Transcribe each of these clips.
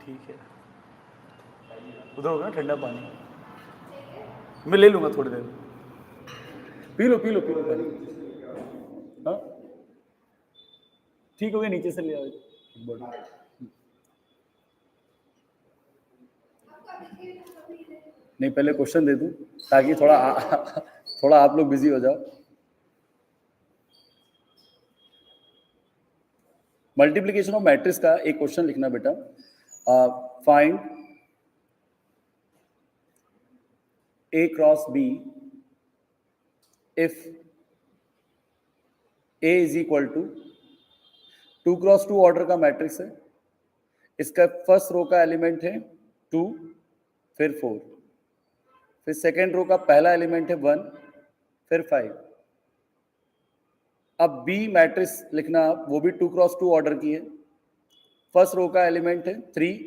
ठीक है, उधर होगा ठंडा पानी, मैं ले लूंगा थोड़ी देर। पी लो पानी। हाँ ठीक हो गया, नीचे से ले आओ। नहीं पहले क्वेश्चन दे दूं ताकि थोड़ा आप लोग बिजी हो जाओ। मल्टीप्लिकेशन ऑफ मैट्रिक्स का एक क्वेश्चन लिखना बेटा। Find A cross B if A is equal to 2 cross 2 order का मैट्रिक्स है, इसका फर्स्ट रो का एलिमेंट है 2, फिर 4, फिर सेकेंड रो का पहला एलिमेंट है 1, फिर 5। अब B मैट्रिक्स लिखना आप, वो भी 2 क्रॉस 2 ऑर्डर की है, फर्स्ट रो का एलिमेंट है 3,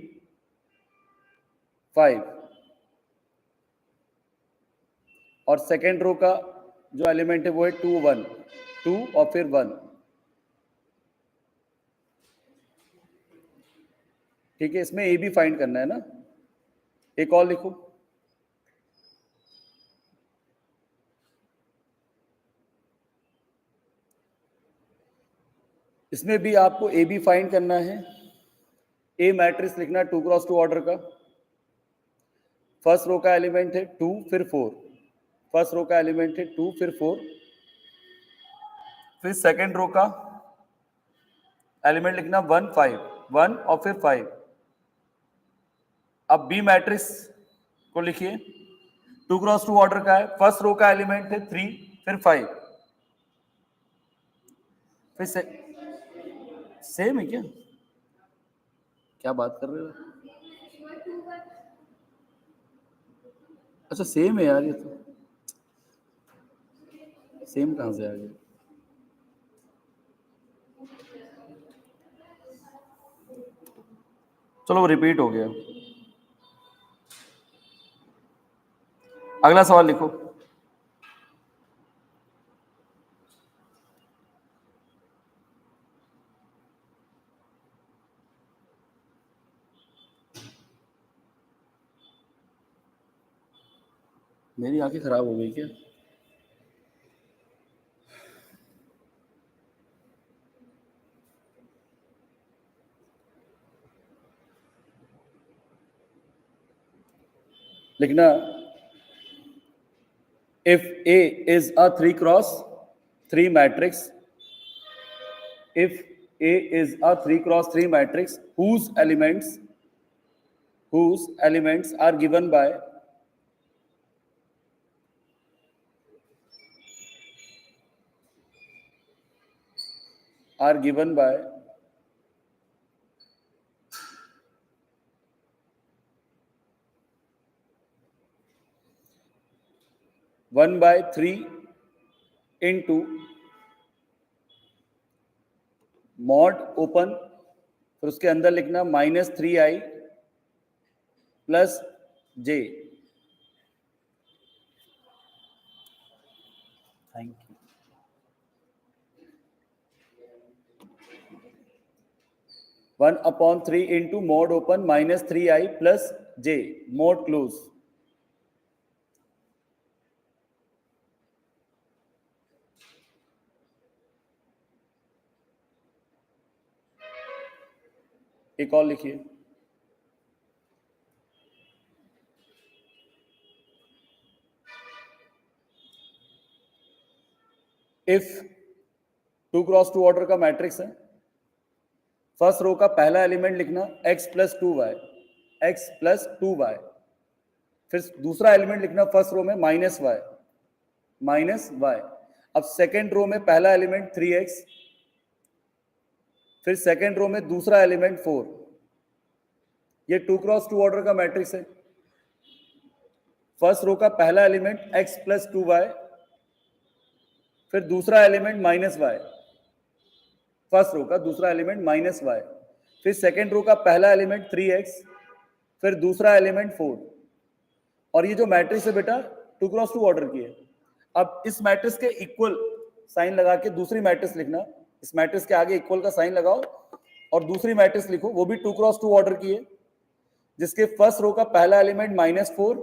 5 और सेकेंड रो का जो एलिमेंट है वो है 2, 1, 2 और फिर 1। ठीक है, इसमें ए भी फाइंड करना है ना। एक और लिखो, इसमें भी आपको ए बी फाइंड करना है। ए मैट्रिक्स लिखना 2 क्रॉस 2 ऑर्डर का, फर्स्ट रो का एलिमेंट है 2 फिर 4, फर्स्ट रो का एलिमेंट है 2 फिर 4, फिर सेकेंड रो का एलिमेंट लिखना 1, 5, 1 और फिर 5। अब बी मैट्रिक्स को लिखिए, 2 क्रॉस 2 ऑर्डर का है, फर्स्ट रो का एलिमेंट है 3 फिर 5, फिर सेम है क्या बात कर रहे हो? अच्छा सेम है यार, ये तो सेम कहां से आ गया? चलो वो रिपीट हो गया। अगला सवाल लिखो। मेरी आंखें खराब हो गई क्या? लिखना, if A is a 3 cross 3 matrix, if A is a 3 cross 3 matrix whose elements are given by one by 3 into mod open, फिर उसके अंदर लिखना -3i plus j। Thank you. 1/3 into mod open -3i plus j mod close. एक और लिखिए, if 2 cross 2 order का matrix है, first row का पहला एलिमेंट लिखना x प्लस 2y, फिर दूसरा एलिमेंट लिखना फर्स्ट रो में -y। अब सेकेंड रो में पहला एलिमेंट 3x, फिर सेकेंड रो में दूसरा एलिमेंट 4। ये 2 क्रॉस 2 ऑर्डर का मैट्रिक्स है। फर्स्ट रो का पहला एलिमेंट x प्लस 2y, फिर दूसरा एलिमेंट -y, फर्स्ट रो का दूसरा एलिमेंट -y, फिर सेकेंड रो का पहला एलिमेंट 3x, फिर दूसरा एलिमेंट 4। और ये जो मैट्रिक्स है बेटा 2 क्रॉस 2 ऑर्डर की है। अब इस मैट्रिक्स के इक्वल साइन लगा के दूसरी मैट्रिक्स लिखना, इस मैट्रिक्स के आगे इक्वल का साइन लगाओ और दूसरी मैट्रिक्स लिखो, वो भी 2 क्रॉस 2 ऑर्डर की है। जिसके फर्स्ट रो का पहला एलिमेंट -4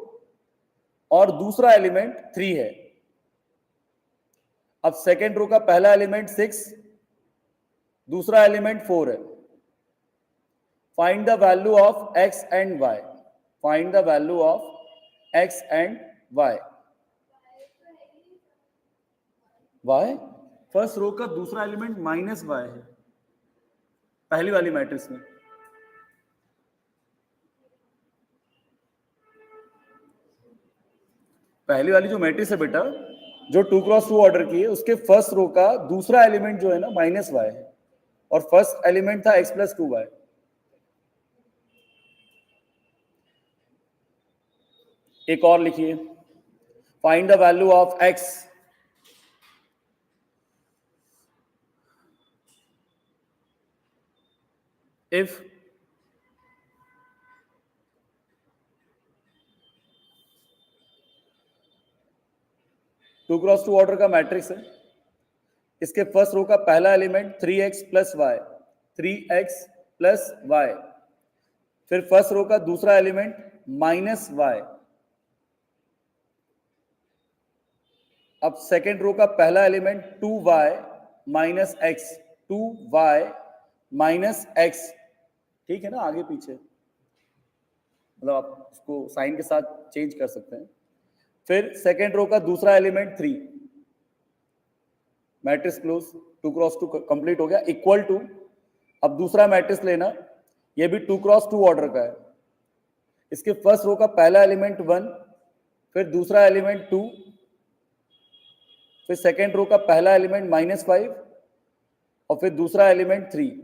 और दूसरा एलिमेंट 3 है। अब सेकेंड रो का पहला एलिमेंट 6, दूसरा एलिमेंट 4 है। Find the value of x and y। Find the value of x and y। y first row का दूसरा एलिमेंट -y है पहली वाली मैट्रिक्स में। पहली वाली जो मैट्रिक्स है बेटा, जो 2x2 ऑर्डर की है, उसके फर्स्ट रो का दूसरा एलिमेंट जो है ना -y है और फर्स्ट एलिमेंट था x + 2y। एक और लिखिए, find the value of x if 2x2 order का मैट्रिक्स है। इसके फर्स्ट रो का पहला element 3x + y, 3x + y, फिर फर्स्ट रो का दूसरा एलिमेंट -y। अब सेकेंड रो का पहला element 2y - x, 2y - x। ठीक है ना, आगे पीछे मतलब आप इसको साइन के साथ चेंज कर सकते हैं। फिर सेकेंड रो का दूसरा element 3, matrix close, 2x2 complete हो गया, इक्वल टू, अब दूसरा मैट्रिक्स लेना, ये भी 2x2 ऑर्डर का है। इसके फर्स्ट रो का पहला एलिमेंट 1, फिर दूसरा एलिमेंट 2, फिर सेकेंड रो का पहला एलिमेंट -5 और फिर दूसरा एलिमेंट 3।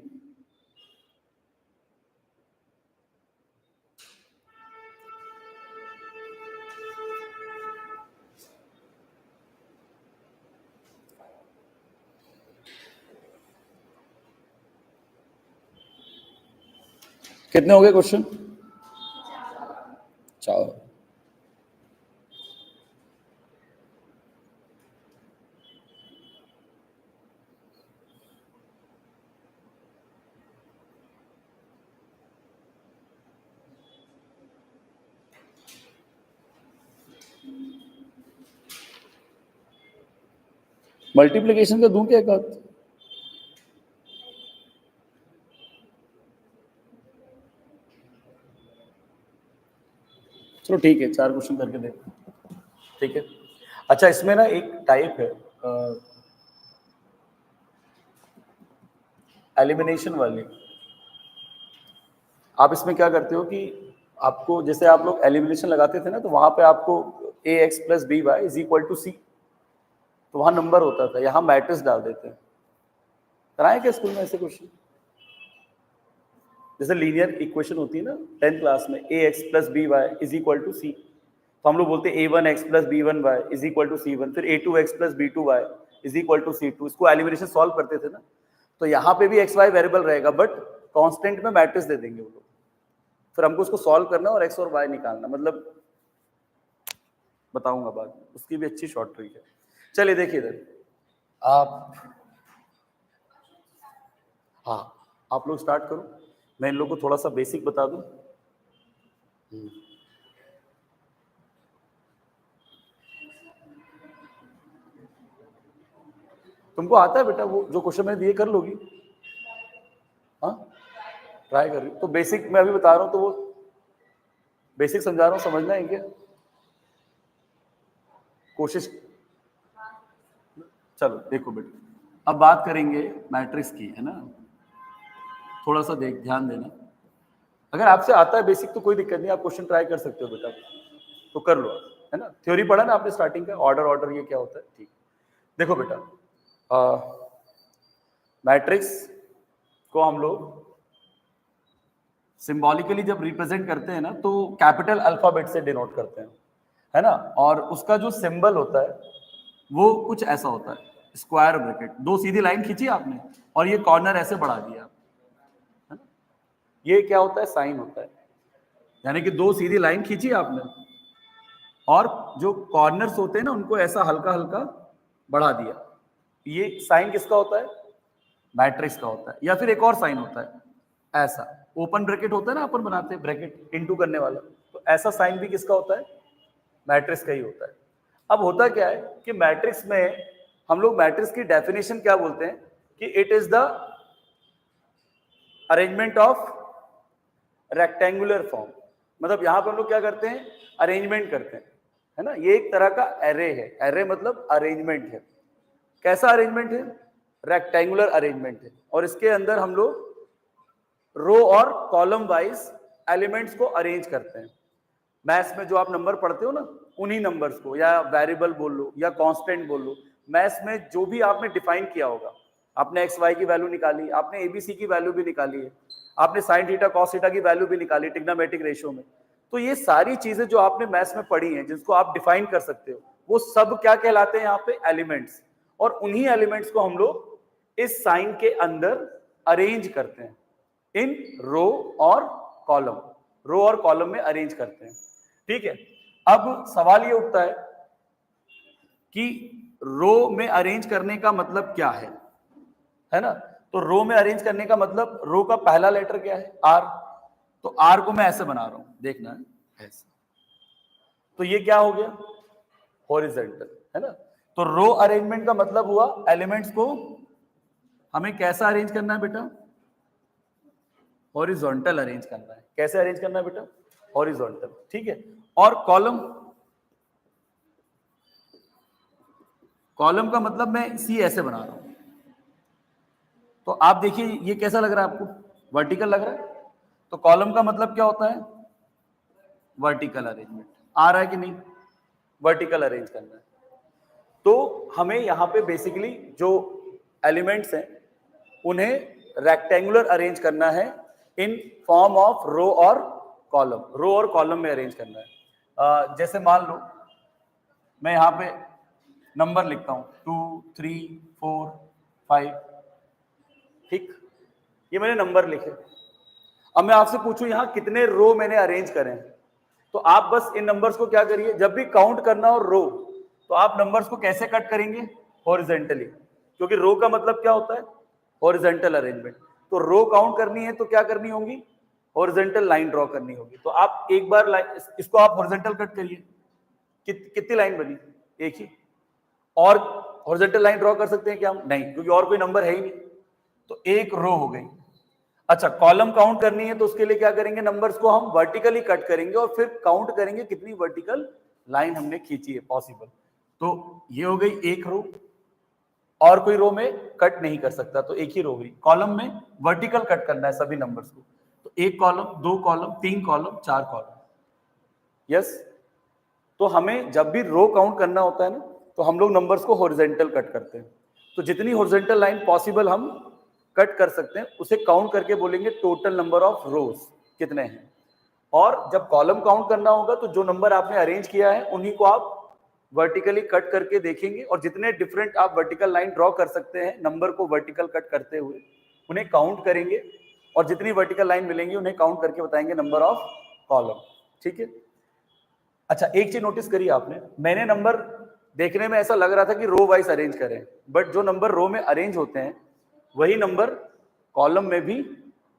कितने हो गए क्वेश्चन? 4। मल्टीप्लिकेशन का दूं क्या एक बात? चलो ठीक है, 4 क्वेश्चन करके देखो। ठीक है, अच्छा इसमें ना एक टाइप है एलिमिनेशन वाली। आप इसमें क्या करते हो कि आपको, जैसे आप लोग एलिमिनेशन लगाते थे ना, तो वहां पे आपको ax + by = c, तो वहां नंबर होता था, यहाँ मैट्रिक्स डाल देते हैं। कराए क्या स्कूल में ऐसे क्वेश्चन? जैसे लीनियर इक्वेशन होती है ना 10th क्लास में, ax + by = c, तो हम लोग बोलते हैं a1x + b1y = c1, फिर a2x + b2y = c2। इसको एलिमिनेशन सॉल्व करते थे ना, तो यहाँ पे भी x y वेरिएबल रहेगा, बट कांस्टेंट में मैट्रिक्स दे देंगे वो लोग। फिर हमको उसको सॉल्व करना और x और y निकालना, मतलब बताऊंगा बाद में, उसकी भी अच्छी शॉर्ट ट्रिक है। चलिए देखिए इधर, आप आप लोग स्टार्ट करो, मैं इन लोगों को थोड़ा सा बेसिक बता दूं। तुमको आता है बेटा वो जो क्वेश्चन मैंने दिए, कर लोगी? हाँ, ट्राई कर रही हो तो बेसिक मैं अभी बता रहा हूँ, तो वो बेसिक समझा रहा हूँ, समझना है क्या? कोशिश। चलो देखो बेटा, अब बात करेंगे मैट्रिक्स की, है ना। थोड़ा सा ध्यान देना। अगर आपसे आता है बेसिक तो कोई दिक्कत नहीं, आप क्वेश्चन ट्राई कर सकते हो बेटा, तो कर लो, है ना। थ्योरी पढ़ा ना आपने स्टार्टिंग का, ऑर्डर ये क्या होता है। ठीक, देखो बेटा, मैट्रिक्स को हम लोग सिंबॉलिकली जब रिप्रेजेंट करते हैं ना, तो कैपिटल अल्फाबेट से डिनोट करते हैं, है ना। और उसका जो सिंबल होता है वो कुछ ऐसा होता है, स्क्वायर ब्रैकेट, 2 सीधी लाइन खींची आपने और ये कॉर्नर ऐसे बढ़ा दिया, है ना। ये क्या होता है? साइन होता है। यानी कि 2 सीधी लाइन खींची आपने और जो कॉर्नर्स होते हैं ना, उनको ऐसा हल्का हल्का बढ़ा दिया। ये साइन किसका होता है? मैट्रिक्स का होता है। या फिर एक और साइन होता है, ऐसा ओपन ब्रैकेट होता है ना, अपन बनाते हैं ब्रैकेट इनटू करने वाला, तो ऐसा साइन भी किसका होता है? मैट्रिक्स का ही होता है। अब होता क्या है कि मैट्रिक्स में हम लोग मैट्रिक्स की डेफिनेशन क्या बोलते हैं कि it is the arrangement of rectangular form. मतलब यहां पर हम लोग क्या करते हैं? अरेंजमेंट करते हैं, है ना। ये एक तरह का एरे है, एरे मतलब अरेंजमेंट है। कैसा अरेंजमेंट है? रेक्टेंगुलर अरेंजमेंट है, और इसके अंदर हम लोग रो और कॉलम वाइज एलिमेंट्स को अरेंज करते हैं। मैथ्स में जो आप नंबर पढ़ते हो ना, उन्हीं नंबर्स को, या वेरिएबल बोल लो या कांस्टेंट बोल लो, मैथ्स में जो भी आपने डिफाइन किया होगा, आपने एक्स वाई की वैल्यू निकाली, आपने एबीसी की वैल्यू भी निकाली है, आपने साइन थीटा कॉस थीटा की वैल्यू भी निकाली ट्रिग्नोमेट्रिक रेशियो में, तो ये सारी चीजें जो आपने मैथ्स में पढ़ी हैं, जिसको आप डिफाइन कर सकते हो, वो सब क्या कहलाते हैं यहाँ पे? एलिमेंट्स। और उन्हीं एलिमेंट्स को हम लोग इस साइन के अंदर अरेंज करते हैं इन रो और कॉलम, रो और कॉलम में अरेंज करते हैं, ठीक है। अब सवाल ये उठता है कि रो में अरेंज करने का मतलब क्या है ना। तो रो में अरेंज करने का मतलब, रो का पहला लेटर क्या है? आर। तो आर को मैं ऐसे बना रहा हूं, देखना है ऐसे, तो ये क्या हो गया? हॉरिजॉन्टल, है ना। तो रो अरेंजमेंट का मतलब हुआ एलिमेंट्स को हमें कैसा अरेंज करना है बेटा? हॉरिजॉन्टल अरेंज करना है। कैसे अरेंज करना है बेटा? हॉरिजॉन्टल, ठीक है। और कॉलम, कॉलम का मतलब मैं सी ऐसे बना रहा हूं, तो आप देखिए ये कैसा लग रहा है आपको? वर्टिकल लग रहा है। तो कॉलम का मतलब क्या होता है? Vertical arrangement. आ रहा है कि नहीं? वर्टिकल अरेंज करना है। तो हमें यहाँ पे बेसिकली जो एलिमेंट्स हैं उन्हें रेक्टेंगुलर अरेंज करना है इन फॉर्म ऑफ रो और कॉलम, रो और कॉलम में अरेंज करना है। जैसे मान लो मैं यहाँ पे नंबर लिखता हूँ 2 3 4 5, ठीक, ये मैंने नंबर लिखे। अब मैं आपसे पूछूं यहाँ कितने रो मैंने अरेंज करें, तो आप बस इन नंबर्स को क्या करिए, जब भी काउंट करना हो रो, तो आप नंबर्स को कैसे कट करेंगे? हॉरिजॉन्टली, क्योंकि रो का मतलब क्या होता है? Horizontal arrangement. तो रो काउंट करनी है तो क्या करनी होगी? हॉरिजॉन्टल लाइन ड्रॉ करनी होगी। तो आप एक बार लाइन, इसको आप हॉरिजॉन्टल कट करिए, कितनी लाइन बनी? एक ही। और हॉरिजॉन्टल लाइन ड्रॉ कर सकते हैं क्या हम? नहीं, क्योंकि और कोई नंबर है ही नहीं। तो एक रो हो गई। अच्छा, कॉलम काउंट करनी है तो उसके लिए क्या करेंगे? नंबर्स को हम वर्टिकली कट करेंगे और फिर काउंट करेंगे कितनी वर्टिकल लाइन हमने खींची है पॉसिबल। तो ये हो गई एक रो, और कोई रो में कट नहीं कर सकता, तो एक ही रो हुई। कॉलम में वर्टिकल कट करना है सभी नंबर्स को, तो एक कॉलम, दो कॉलम, तीन कॉलम, चार कॉलम, यस। तो हमें जब भी रो काउंट करना होता है ना, तो हम लोग नंबर्स को हॉरिजॉन्टल कट करते हैं। तो जितनी हॉरिजॉन्टल लाइन पॉसिबल हम कट कर सकते हैं उसे काउंट करके बोलेंगे टोटल नंबर ऑफ रोज कितने हैं। और जब कॉलम काउंट करना होगा तो जो नंबर आपने अरेंज किया है उन्हीं को आप वर्टिकली कट करके देखेंगे, और जितने डिफरेंट आप वर्टिकल लाइन ड्रॉ कर सकते हैं नंबर को वर्टिकल कट करते हुए, उन्हें काउंट करेंगे, और जितनी वर्टिकल लाइन मिलेंगी उन्हें काउंट करके बताएंगे नंबर ऑफ कॉलम, ठीक है। अच्छा, एक चीज नोटिस करिए आपने, मैंने नंबर देखने में ऐसा लग रहा था कि रो वाइज अरेंज करें, बट जो नंबर रो में अरेंज होते हैं वही नंबर कॉलम में भी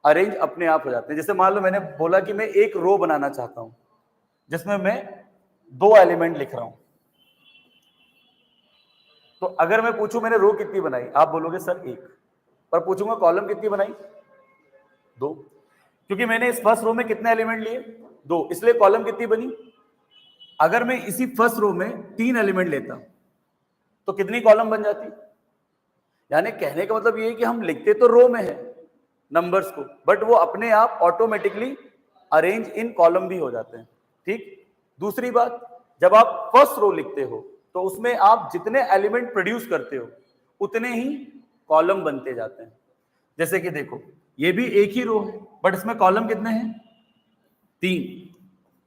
अरेंज अपने आप हो जाते हैं। जैसे मान लो मैंने बोला कि मैं एक रो बनाना चाहता हूं जिसमें मैं दो एलिमेंट लिख रहा हूं, तो अगर मैं पूछूं मैंने रो कितनी बनाई, आप बोलोगे सर एक, पर पूछूंगा कॉलम कितनी बनाई? दो, क्योंकि मैंने इस फर्स्ट रो में कितने एलिमेंट लिए? दो, इसलिए कॉलम कितनी बनी? अगर मैं इसी फर्स्ट रो में तीन एलिमेंट लेता तो कितनी कॉलम बन जाती? यानी कहने का मतलब ये है कि हम लिखते तो रो में है नंबर्स को, बट वो अपने आप ऑटोमेटिकली अरेंज इन कॉलम भी हो जाते हैं, ठीक। दूसरी बात, जब आप फर्स्ट रो लिखते हो तो उसमें आप जितने एलिमेंट प्रोड्यूस करते हो उतने ही कॉलम बनते जाते हैं। जैसे कि देखो, ये भी एक ही रो है बट इसमें कॉलम कितने हैं? तीन।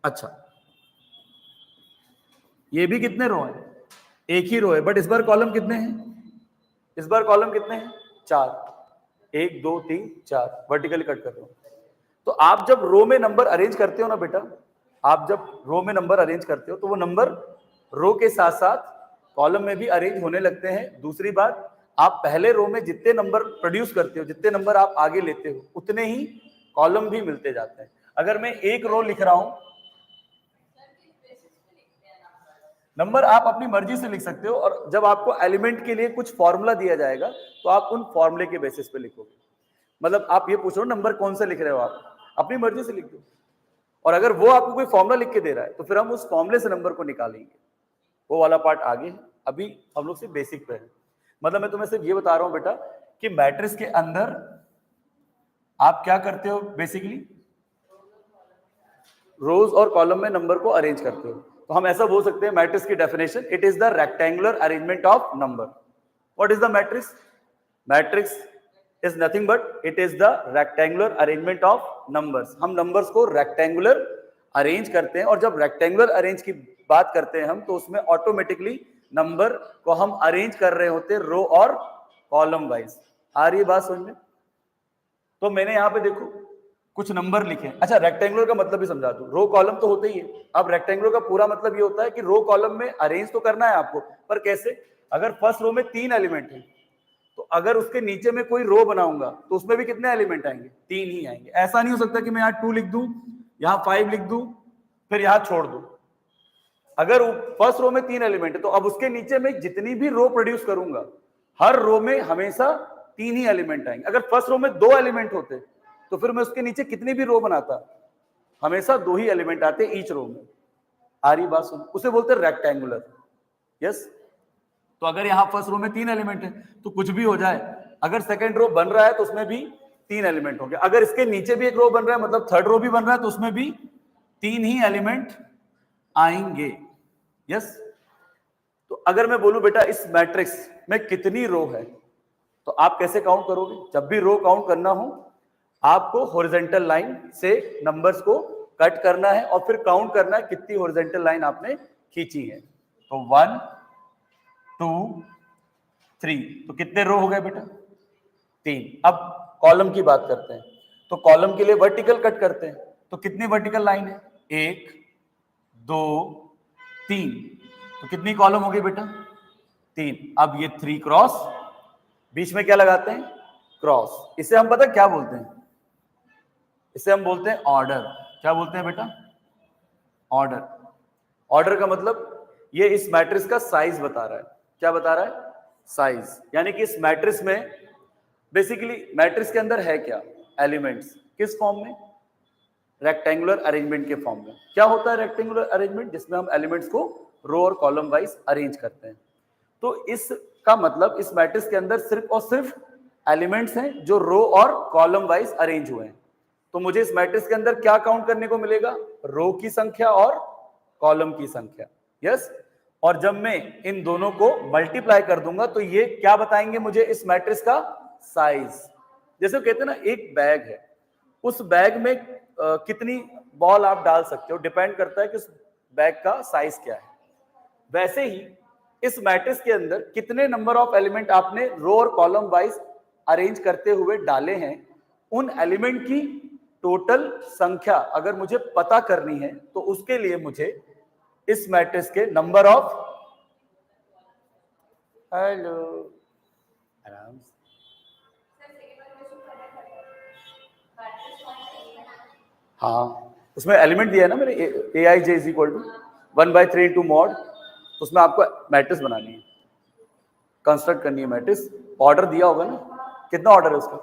अच्छा, ये भी कितने रो हैं? एक ही रो है, बट इस बार कॉलम कितने हैं? इस बार कॉलम कितने हैं? चार। एक, दो, तीन, चार, वर्टिकली कट कर रहा हूं। तो आप जब रो में नंबर अरेंज करते हो ना बेटा, आप जब रो में नंबर अरेंज करते हो तो वो नंबर रो के साथ साथ कॉलम में भी अरेंज होने लगते हैं। दूसरी बात, आप पहले रो में जितने नंबर प्रोड्यूस करते हो, जितने नंबर आप आगे लेते हो, उतने ही कॉलम भी मिलते जाते हैं। अगर मैं एक रो लिख रहा हूं, नंबर आप अपनी मर्जी से लिख सकते हो, और जब आपको एलिमेंट के लिए कुछ फॉर्मूला दिया जाएगा तो आप उन फॉर्मूले के बेसिस पे लिखोगे। मतलब आप ये पूछ रहे हो नंबर कौन सा लिख रहे हो, आप अपनी मर्जी से लिख दो, और अगर वो आपको कोई फॉर्मूला लिख के दे रहा है तो फिर हम उस फॉर्मूले से नंबर को निकालेंगे। वो वाला पार्ट आगे है, अभी हम लोग सिर्फ बेसिक पे है। मतलब मैं तुम्हें सिर्फ ये बता रहा हूं बेटा कि मैट्रिक्स के अंदर आप क्या करते हो, बेसिकली रोज और कॉलम में नंबर को अरेंज करते हो। तो हम ऐसा बोल सकते हैं मैट्रिक्स की definition, it is the rectangular arrangement of number. What is the matrix? Matrix is nothing but it is the rectangular arrangement of numbers. हम नंबर्स को रेक्टेंगुलर अरेंज करते हैं, और जब रेक्टेंगुलर अरेंज की बात करते हैं हम, तो उसमें ऑटोमेटिकली नंबर को हम अरेंज कर रहे होते हैं रो और कॉलम वाइज। आ रही है बात समझ में? तो मैंने यहां पे देखो कुछ नंबर लिखे। अच्छा, रेक्टेंगुलर का मतलब भी समझा दूं। रो कॉलम तो होते ही है। अब रेक्टेंगुलर का पूरा मतलब ये होता है कि रो कॉलम में अरेंज तो करना है आपको, पर कैसे? अगर फर्स्ट रो में 3 एलिमेंट है, तो अगर उसके नीचे में कोई रो बनाऊंगा तो उसमें भी कितने एलिमेंट आएंगे? 3 ही आएंगे। ऐसा नहीं हो सकता कि मैं यहाँ 2 लिख दूं, यहाँ 5 लिख दूं, फिर यहाँ छोड़ दूं। अगर फर्स्ट रो में 3 एलिमेंट है तो अब उसके नीचे में जितनी भी रो प्रोड्यूस करूंगा, हर रो में हमेशा 3 ही एलिमेंट आएंगे। अगर फर्स्ट रो में 2 एलिमेंट होते तो फिर मैं उसके नीचे कितनी भी रो बनाता, हमेशा 2 ही एलिमेंट आते ईच रो में। आ रही बात सुन? उसे बोलते हैं रेक्टेंगुलर। यस। तो अगर यहाँ फर्स्ट रो में 3 एलिमेंट है तो कुछ भी हो जाए, अगर सेकंड रो बन रहा है तो उसमें भी 3 एलिमेंट होंगे। अगर इसके नीचे भी एक रो बन रहा है, मतलब थर्ड रो भी बन रहा है, तो उसमें भी 3 ही एलिमेंट आएंगे। यस। तो अगर मैं बोलूं बेटा इस मैट्रिक्स में कितनी रो है, तो आप कैसे काउंट करोगे? जब भी रो काउंट करना हो, आपको हॉरिजॉन्टल लाइन से नंबर्स को कट करना है और फिर काउंट करना है कितनी हॉरिजॉन्टल लाइन आपने खींची है। तो 1 2 3, तो कितने रो हो गए बेटा? 3। अब कॉलम की बात करते हैं, तो कॉलम के लिए वर्टिकल कट करते हैं, तो कितनी वर्टिकल लाइन है? 1 2 3, तो कितनी कॉलम हो गई बेटा? 3। अब ये 3 क्रॉस, बीच में क्या लगाते हैं? क्रॉस। इसे हम पता क्या बोलते हैं? इसे हम बोलते हैं ऑर्डर। क्या बोलते हैं बेटा? ऑर्डर। ऑर्डर का मतलब ये इस मैट्रिक्स का साइज बता रहा है। क्या बता रहा है? साइज। यानी कि इस मैट्रिक्स में बेसिकली मैट्रिक्स के अंदर है क्या? एलिमेंट्स। किस फॉर्म में? रेक्टेंगुलर अरेंजमेंट के फॉर्म में। क्या होता है रेक्टेंगुलर अरेंजमेंट? जिसमें हम एलिमेंट्स को रो और कॉलम वाइज अरेंज करते हैं। तो इसका मतलब इस मैट्रिक्स के अंदर सिर्फ और सिर्फ एलिमेंट्स हैं जो रो और कॉलम वाइज अरेंज हुए हैं। तो मुझे इस मैट्रिक्स के अंदर क्या काउंट करने को मिलेगा? रो की संख्या और कॉलम की संख्या। यस। और जब मैं इन दोनों को मल्टीप्लाई कर दूंगा तो ये क्या बताएंगे मुझे? इस मैट्रिक्स का साइज। जैसे कहते हैं ना, एक बैग है, उस बैग में कितनी बॉल आप डाल सकते हो, डिपेंड करता है कि उस बैग का साइज क्या है। वैसे ही इस मैट्रिक्स के अंदर कितने नंबर ऑफ एलिमेंट आपने रो और कॉलम वाइज अरेंज करते हुए डाले हैं, उन एलिमेंट की टोटल संख्या अगर मुझे पता करनी है तो उसके लिए मुझे इस मैट्रिक्स के नंबर ऑफ, हेलो आराम से, हाँ उसमें एलिमेंट दिया है ना मैंने, a i j is equal to 1/3 into mod. तो उसमें आपको मैट्रिक्स बनानी है, कंस्ट्रक्ट करनी है मैट्रिक्स। ऑर्डर दिया होगा ना, कितना ऑर्डर है उसका?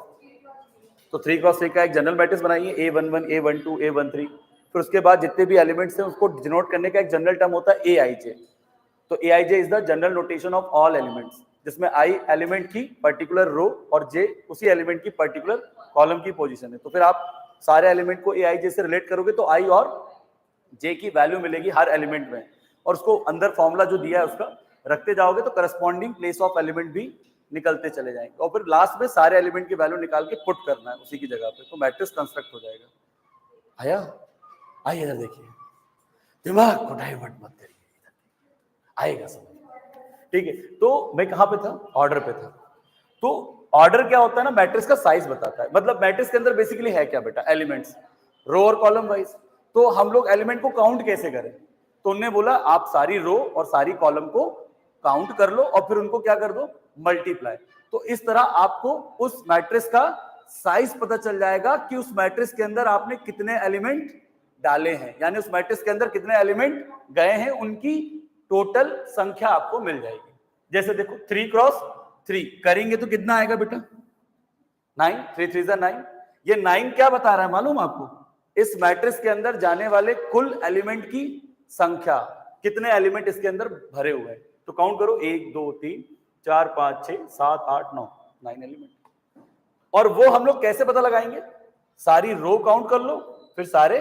तो 3 क्रॉस 3 का एक जनरल मैट्रिक्स बनाइए, A11 A12 A13। फिर उसके बाद जितने भी एलिमेंट्स हैं उसको डिनोट करने का एक जनरल टर्म होता है AIJ। तो AIJ is the general notation of all elements, जिसमें I एलिमेंट की पर्टिकुलर रो और J उसी एलिमेंट की पर्टिकुलर कॉलम की पोजीशन है। तो फिर आप सारे एलिमेंट को AIJ से रिलेट करोगे तो I और J की वैल्यू मिलेगी हर एलिमेंट में, और उसको अंदर फॉर्मूला जो दिया है उसका रखते जाओगे तो करस्पॉन्डिंग प्लेस ऑफ एलिमेंट भी निकलते चले जाएंगे, और फिर लास्ट में सारे एलिमेंट की वैल्यू निकाल के पुट करना है उसी की जगह पे, तो मैट्रिक्स कंस्ट्रक्ट हो जाएगा। आया? आइए इधर देखिए, दिमाग को डाइवर्ट मत करिए, आएगा समझ। ठीक है, तो मैं कहां पे था? ऑर्डर पे था। तो ऑर्डर क्या होता है ना, मैट्रिक्स का साइज बताता है। मतलब मैट्रिक्स के अंदर बेसिकली है क्या बेटा? एलिमेंट्स, रो और कॉलम वाइज। तो हम लोग एलिमेंट को काउंट कैसे करें? तो उन्होंने बोला आप सारी रो और सारी कॉलम को काउंट कर लो और फिर उनको क्या कर दो? मल्टीप्लाई। तो इस तरह आपको उस मैट्रिक्स का साइज पता चल जाएगा कि उस मैट्रिक्स के अंदर आपने कितने एलिमेंट डाले हैं, यानी उस मैट्रिक्स के अंदर कितने एलिमेंट गए हैं, उनकी टोटल संख्या आपको मिल जाएगी। जैसे देखो 3 क्रॉस 3 करेंगे तो कितना आएगा बेटा 9, 3 3 जा 9। ये 9 क्या बता रहा है मालूम आपको, इस मैट्रिक्स के अंदर जाने वाले कुल एलिमेंट की संख्या, कितने एलिमेंट इसके अंदर भरे हुए हैं। तो काउंट करो 1 2 3 4 5 6 7 8 9 9 एलिमेंट। और वो हम लोग कैसे पता लगाएंगे, सारी रो काउंट कर लो, फिर सारे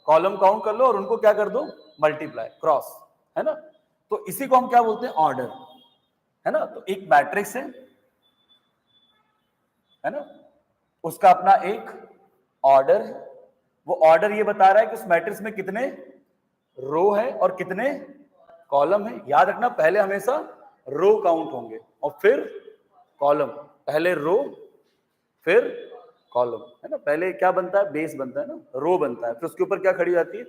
कॉलम काउंट कर लो और उनको क्या कर दो मल्टीप्लाई क्रॉस, है ना। तो इसी को हम क्या बोलते हैं ऑर्डर, है ना। तो एक मैट्रिक्स है ना, उसका अपना एक ऑर्डर है। वो ऑर्डर ये बता रहा है कि उस मैट्रिक्स में कितने रो है और कितने कॉलम है। याद रखना पहले हमेशा रो काउंट होंगे और फिर कॉलम, पहले रो फिर कॉलम, है ना। पहले क्या बनता है बेस बनता है ना, रो बनता है, फिर उसके ऊपर क्या खड़ी जाती है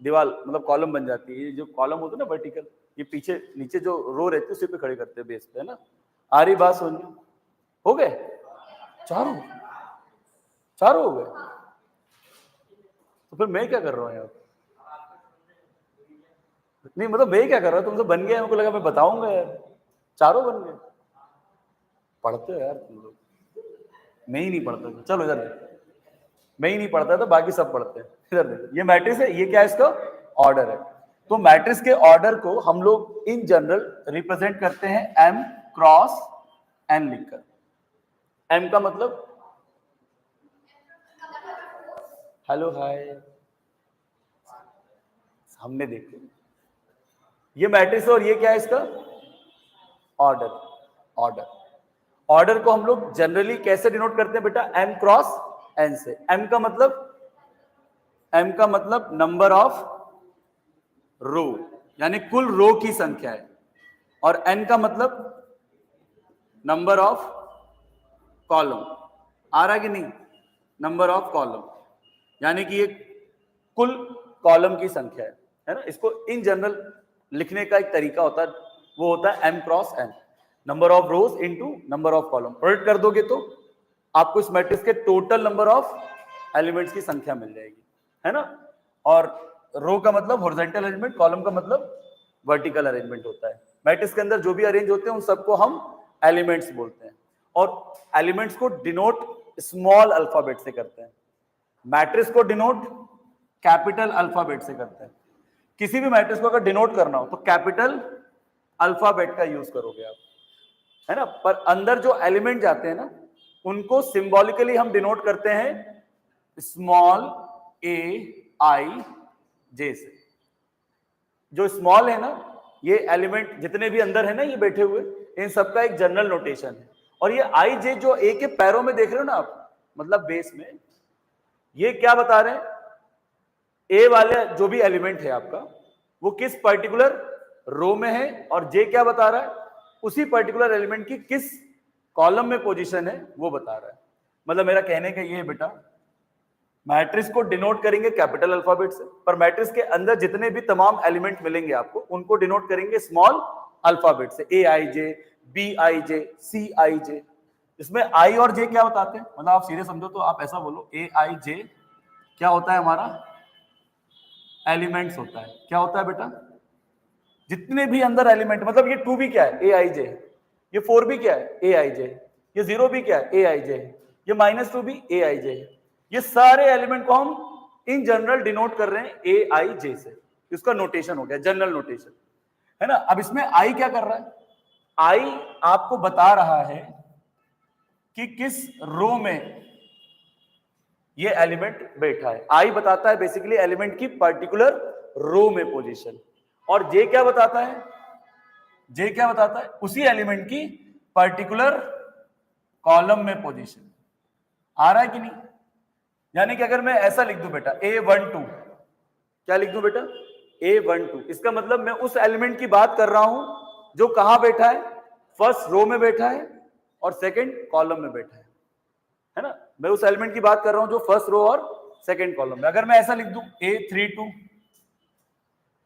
दीवार, मतलब कॉलम बन जाती है। ये जो कॉलम होता है ना वर्टिकल, ये पीछे नीचे जो रो रहती है उसी पे खड़े करते हैं बेस पे, है ना। आ रही बात समझ में? हो गए चारों हो गए। तो फिर मैं क्या कर रहा हूँ यार, नहीं मतलब मैं क्या कर रहा हूँ, तुम तो बन गए, हमको लगा मैं बताऊंगा यार, चारों बन गए। पढ़ते हो यार तुम लोग, मैं ही नहीं पढ़ता। चलो इधर, मैं ही नहीं पढ़ता तो बाकी सब पढ़ते हैं। इधर देखो ये मैट्रिक्स है, ये क्या है इसका ऑर्डर है। तो मैट्रिक्स के ऑर्डर को हम लोग इन जनरल रिप्रेजेंट करते हैं m क्रॉस n लिखकर। m का मतलब हेलो हाय, हमने देखे ये मैट्रिक्स और ये क्या है इसका ऑर्डर। ऑर्डर को हम लोग जनरली कैसे डिनोट करते हैं बेटा, m क्रॉस n से। m का मतलब नंबर ऑफ रो, यानी कुल रो की संख्या है, और n का मतलब नंबर ऑफ कॉलम। आ रहा है कि नहीं, नंबर ऑफ कॉलम, यानी कि ये कुल कॉलम की संख्या है ना। इसको इन जनरल लिखने का एक तरीका होता है, वो होता है m cross n, number of rose into number of column. Product कर दोगे तो आपको इस मैट्रिक्स के टोटल नंबर ऑफ एलिमेंट्स की संख्या मिल जाएगी, है ना। और रो का मतलब हॉरिजॉन्टल अरेंजमेंट, कॉलम का मतलब वर्टिकल अरेंजमेंट होता है। मैट्रिक्स के अंदर जो भी अरेंज होते हैं उन सबको हम एलिमेंट्स बोलते हैं, और एलिमेंट्स को डिनोट स्मॉल अल्फाबेट से करते हैं, मैट्रिक्स को डिनोट कैपिटल अल्फाबेट से करते हैं। किसी भी मैट्रिक्स को अगर डिनोट करना हो तो कैपिटल अल्फाबेट का यूज करोगे आप, है ना। पर अंदर जो एलिमेंट जाते हैं ना उनको सिंबॉलिकली हम डिनोट करते हैं स्मॉल a i j से। जो स्मॉल है ना, ये एलिमेंट जितने भी अंदर है ना ये बैठे हुए, इन सबका एक जनरल नोटेशन है। और ये i j जो a के पैरों में देख रहे हो ना आप, मतलब बेस में, ये क्या बता रहे हैं, ए वाले जो भी एलिमेंट है आपका वो किस पर्टिकुलर रो में है, और जे क्या बता रहा है, उसी पर्टिकुलर एलिमेंट की किस कॉलम में पोजीशन है वो बता रहा है। मतलब मेरा कहने का ये है बेटा, मैट्रिक्स को डिनोट करेंगे कैपिटल अल्फाबेट से, पर मैट्रिक्स के अंदर जितने भी तमाम एलिमेंट मिलेंगे आपको उनको डिनोट करेंगे स्मॉल अल्फाबेट से, ए आई जे, बी आई जे, सी आई जे। इसमें आई और जे क्या बताते हैं, मतलब आप सीधे समझो तो आप ऐसा बोलो, ए आई जे क्या होता है हमारा एलिमेंट्स होता है। क्या होता है बेटा, जितने भी अंदर एलिमेंट, मतलब ये 2 भी क्या है ए आई जे, ये 4 भी क्या है ए आई जे, ये 0 भी क्या है ए आई जे, ये -2 भी ए आई जे, ये सारे एलिमेंट को हम इन जनरल डिनोट कर रहे हैं ए आई जे से। इसका नोटेशन हो गया जनरल नोटेशन, है ना। अब इसमें आई क्या कर रहा है, आई आपको बता रहा है कि किस रो में ये एलिमेंट बैठा है। आई बताता है बेसिकली एलिमेंट की पर्टिकुलर रो में पोजीशन, और जे क्या बताता है, जे क्या बताता है उसी एलिमेंट की पर्टिकुलर कॉलम में पोजीशन। आ रहा है कि नहीं, यानी कि अगर मैं ऐसा लिख दूं बेटा A12, क्या लिख दूं बेटा A12, इसका मतलब मैं उस एलिमेंट की बात कर रहा हूं जो कहां बैठा है, फर्स्ट रो में बैठा है और सेकंड कॉलम में बैठा है ना। मैं उस एलिमेंट की बात कर रहा हूं जो फर्स्ट रो और सेकंड कॉलम में। अगर मैं ऐसा लिख दूं A32,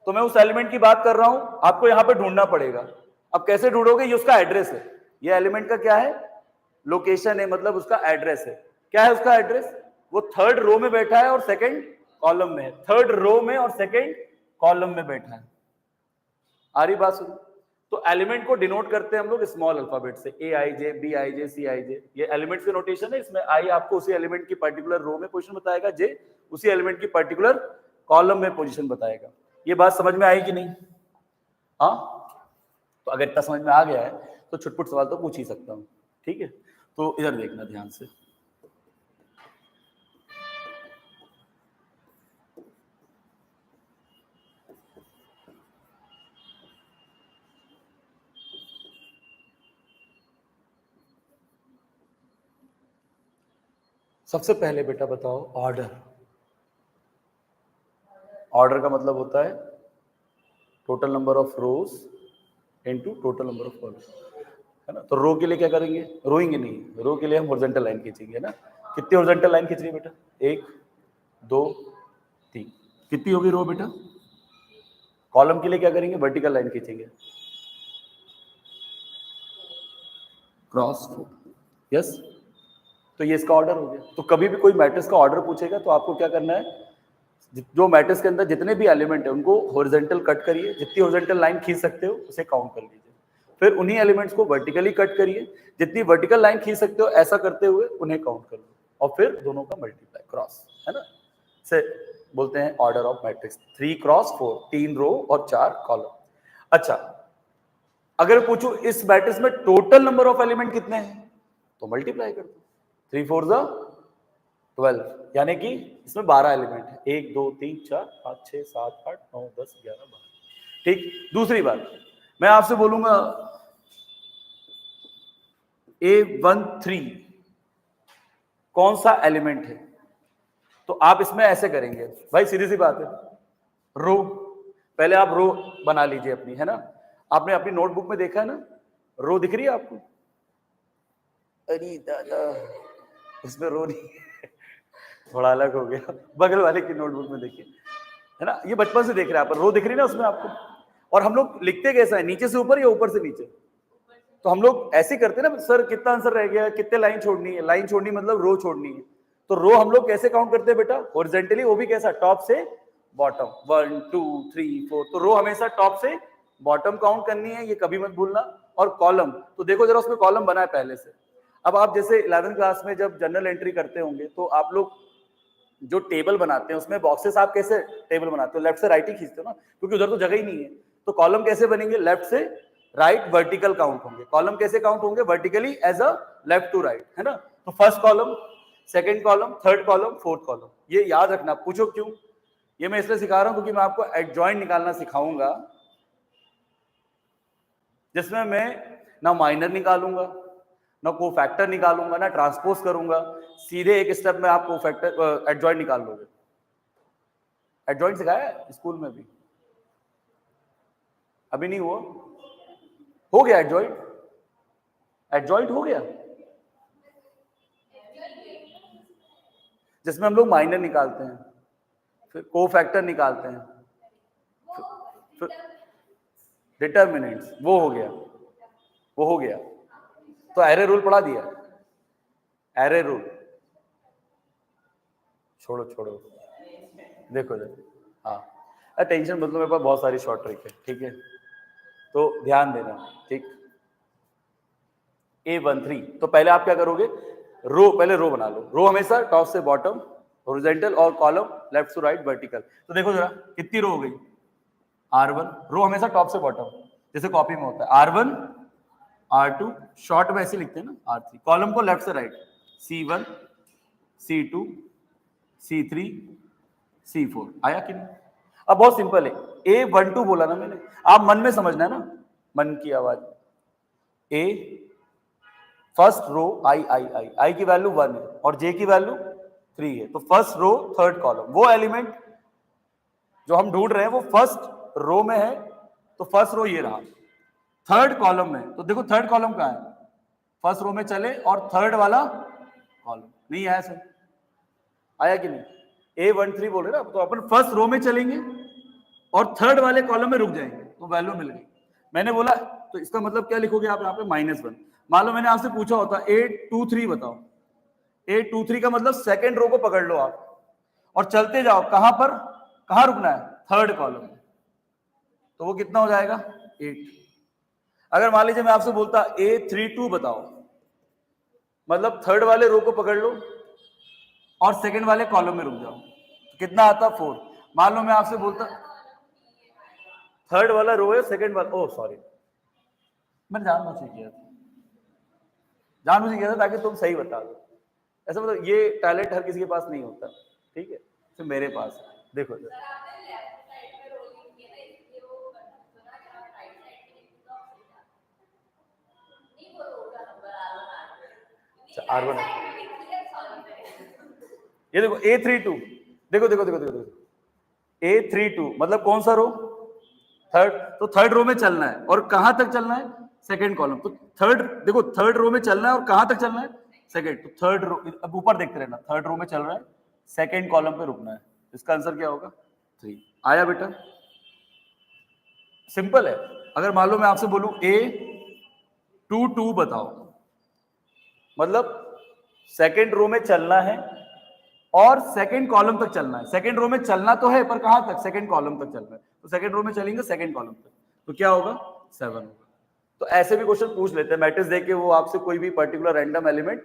तो मैं उस एलिमेंट की बात कर रहा हूं, आपको यहां पे ढूंढना पड़ेगा। अब कैसे ढूंढोगे, ये उसका एड्रेस है, ये एलिमेंट का क्या है लोकेशन है मतलब उसका एड्रेस है। क्या है उसका एड्रेस? वो थर्ड रो में बैठा है और सेकंड कॉलम में है, थर्ड रो में और सेकंड कॉलम में बैठा है। आ रही बात सुनो? तो एलिमेंट को डिनोट करते हैं हम लोग स्मॉल अल्फाबेट से, ए आई जे, बी आई जे, सी आई जे। ये एलिमेंट्स के नोटेशन है। इसमें आई आपको उसी एलिमेंट की पर्टिकुलर रो में पोजीशन बताएगा, जे उसी एलिमेंट की पर्टिकुलर कॉलम में पोजीशन बताएगा। ये बात समझ में आई कि नहीं? हाँ, तो अगर इतना समझ में आ गया है तो छुटपुट सवाल तो पूछ ही सकता हूँ। ठीक है, तो इधर देखना ध्यान से। सबसे पहले बेटा बताओ ऑर्डर। ऑर्डर का मतलब होता है total number of rose into total number of column, है ना। तो रो के लिए क्या करेंगे? रोइंगे नहीं, रो के लिए हम हॉरिजॉन्टल लाइन खींचेंगे ना। कितनी हॉरिजॉन्टल लाइन खींच रही है बेटा? 1 2 3। कितनी होगी रो बेटा? कॉलम के लिए क्या करेंगे? वर्टिकल लाइन खींचेंगे, क्रॉस 4। यस, तो ये इसका ऑर्डर हो गया। तो कभी भी कोई मैट्रिक्स का ऑर्डर पूछेगा तो आपको क्या करना है? जो मैट्रिक्स के अंदर जितने भी एलिमेंट है उनको हॉरिजॉन्टल कट करिए, जितनी हॉरिजॉन्टल लाइन खींच सकते हो उसे काउंट कर लीजिए। फिर उन्हीं एलिमेंट्स को वर्टिकली कट करिए, जितनी वर्टिकल लाइन खींच सकते हो ऐसा करते हुए उन्हें काउंट कर लो, और फिर दोनों का मल्टीप्लाई, क्रॉस, है ना। से बोलते हैं ऑर्डर ऑफ मैट्रिक्स। 3 क्रॉस 4, 3 रो और 4 कॉलम। अच्छा, अगर पूछूं इस मैट्रिक्स में टोटल नंबर ऑफ एलिमेंट कितने हैं तो मल्टीप्लाई कर दो। 3 4 12, यानी कि इसमें 12 एलिमेंट है। 1 2 3 4 5 6 7 8 9 10 11 12। ठीक, दूसरी बात मैं आपसे बोलूंगा A13 कौन सा एलिमेंट है, तो आप इसमें ऐसे करेंगे भाई, सीधी सी बात है, रो। पहले आप रो बना लीजिए अपनी, है ना। आपने अपनी नोटबुक में देखा है ना, रो दिख रही है आपको? अरे दादा, इसमें रो नहीं है, थोड़ा अलग हो गया। बगल वाले की नोटबुक में देखिए, है ना, ये बचपन से देख रहे हैं आप, रो दिख रही है ना उसमें आपको। और हम लोग लिखते कैसा है, नीचे से ऊपर या ऊपर से नीचे? तो हम लोग ऐसे करते हैं ना, सर कितना आंसर रह गया, कितने लाइन छोड़नी है। लाइन छोड़नी मतलब रो छोड़नी है। तो रो हम लोग कैसे काउंट करते हैं बेटा? हॉरिजॉन्टली, वो भी कैसा? टॉप से बॉटम, 1 2 3 4। तो रो हमेशा टॉप से बॉटम काउंट करनी है, ये कभी मत भूलना। और कॉलम, तो देखो जरा उसमें कॉलम बना है पहले से। अब आप जैसे 11th क्लास में जब जनरल एंट्री करते होंगे तो आप लोग जो टेबल बनाते हैं उसमें बॉक्सेस आप कैसे टेबल बनाते हो? लेफ्ट से राइट ही खींचते हो ना, क्योंकि उधर तो जगह ही नहीं है। तो कॉलम कैसे बनेंगे? लेफ्ट से राइट वर्टिकल काउंट होंगे। कॉलम कैसे काउंट होंगे? Vertically as a left to right, है ना। तो first column, second column, third column, fourth column, ये याद रखना। पूछो क्यों? ये मैं इसलिए सिखा रहा हूं क्योंकि मैं आपको एडजॉइंट निकालना सिखाऊंगा, जिसमें मैं ना माइनर निकालूंगा, ना कोफैक्टर निकालूंगा, ना ट्रांसपोज करूंगा। सीधे एक स्टेप में आप कोफैक्टर एडजॉइंट निकाल लोगे। एडजॉइंट सिखाया है स्कूल में भी? अभी नहीं हुआ? हो गया एडजॉइंट? एडजॉइंट हो गया, जिसमें हम लोग माइनर निकालते हैं, फिर कोफैक्टर निकालते हैं, फिर डिटर्मिनेंट्स। वो हो गया, वो हो गया। तो एरे रूल पढ़ा दिया, एरे रूल छोड़ो छोड़ो, देखो देखो, हाँ टेंशन मतलब मेरे पास बहुत सारी शॉर्ट ट्रिक है, ठीक है, तो ध्यान देना। ठीक, A13, तो पहले आप क्या करोगे? रो, पहले रो बना लो। रो हमेशा टॉप से बॉटम हॉरिजॉन्टल, और column left to right vertical. तो देखो जरा कितनी रो हो गई? R1, रो हमेशा टॉप से बॉटम, जैसे कॉपी में होता है R1 R2, शॉर्ट में ऐसे लिखते हैं ना R3। कॉलम को लेफ्ट से right, C1 C2 C3 C4। आया कि नहीं? अब बहुत सिंपल है, A12 बोला ना मैंने, आप मन में समझना है ना, मन की आवाज। A फर्स्ट रो आई की वैल्यू 1 है और J की वैल्यू 3 है। तो फर्स्ट रो थर्ड कॉलम, वो एलिमेंट जो हम ढूंढ रहे हैं वो फर्स्ट रो में है, तो फर्स्ट रो ये रहा। थर्ड कॉलम में, तो देखो थर्ड कॉलम कहाँ है? फर्स्ट रो में चले और थर्ड वाला कॉलम नहीं आया सर, आया कि नहीं? A13 बोल रहे ना, तो अपन फर्स्ट रो में चलेंगे और थर्ड वाले कॉलम में रुक जाएंगे, तो वैल्यू मिल गई। मैंने बोला तो इसका मतलब क्या लिखोगे आप यहाँ पे? -1। मान लो मैंने आपसे पूछा होता 823 बताओ, 823 का मतलब सेकंड रो को पकड़ लो आप और चलते जाओ, कहां पर, कहां रुकना है, थर्ड कॉलम, तो वो कितना हो जाएगा 8। अगर मान लीजिए मैं आपसे बोलता 832 बताओ, मतलब थर्ड वाले रो को पकड़ लो और सेकंड वाले कॉलम में रुक जाओ, तो कितना आता 4। मान लो मैं आपसे बोलता थर्ड वाला रो है, सेकंड वाला, ओह सॉरी, मैंने जानबूझ के किया था, जानबूझ के किया था ताकि तुम सही बता दो। ऐसा मतलब ये टैलेंट हर किसी के पास नहीं होता, ठीक है, तो मेरे पास है। देखो R1 ये देखो A32, देखो देखो देखो देखो A32 मतलब कौन सा रो, थर्ड, तो थर्ड रो में चलना है और कहां तक चलना है, सेकंड कॉलम, तो थर्ड, देखो थर्ड रो में चलना है और कहां तक चलना है, सेकंड, तो थर्ड रो, अब ऊपर देखते रहना, थर्ड रो में चल रहा है, सेकंड कॉलम पे रुकना है, इसका आंसर क्या होगा 3। आया बेटा, सिंपल है। अगर मान लो मैं आपसे बोलूं A22 बताओ, मतलब सेकंड रो में चलना है और सेकंड कॉलम तक चलना है, सेकंड रो में चलना तो है पर कहां तक, सेकंड कॉलम तक चलना है, तो सेकंड रो में चलेंगे सेकंड कॉलम तक, तो क्या होगा 7 होगा। तो ऐसे भी क्वेश्चन पूछ लेते हैं, मैट्रिक्स देके वो आपसे कोई भी पर्टिकुलर रैंडम एलिमेंट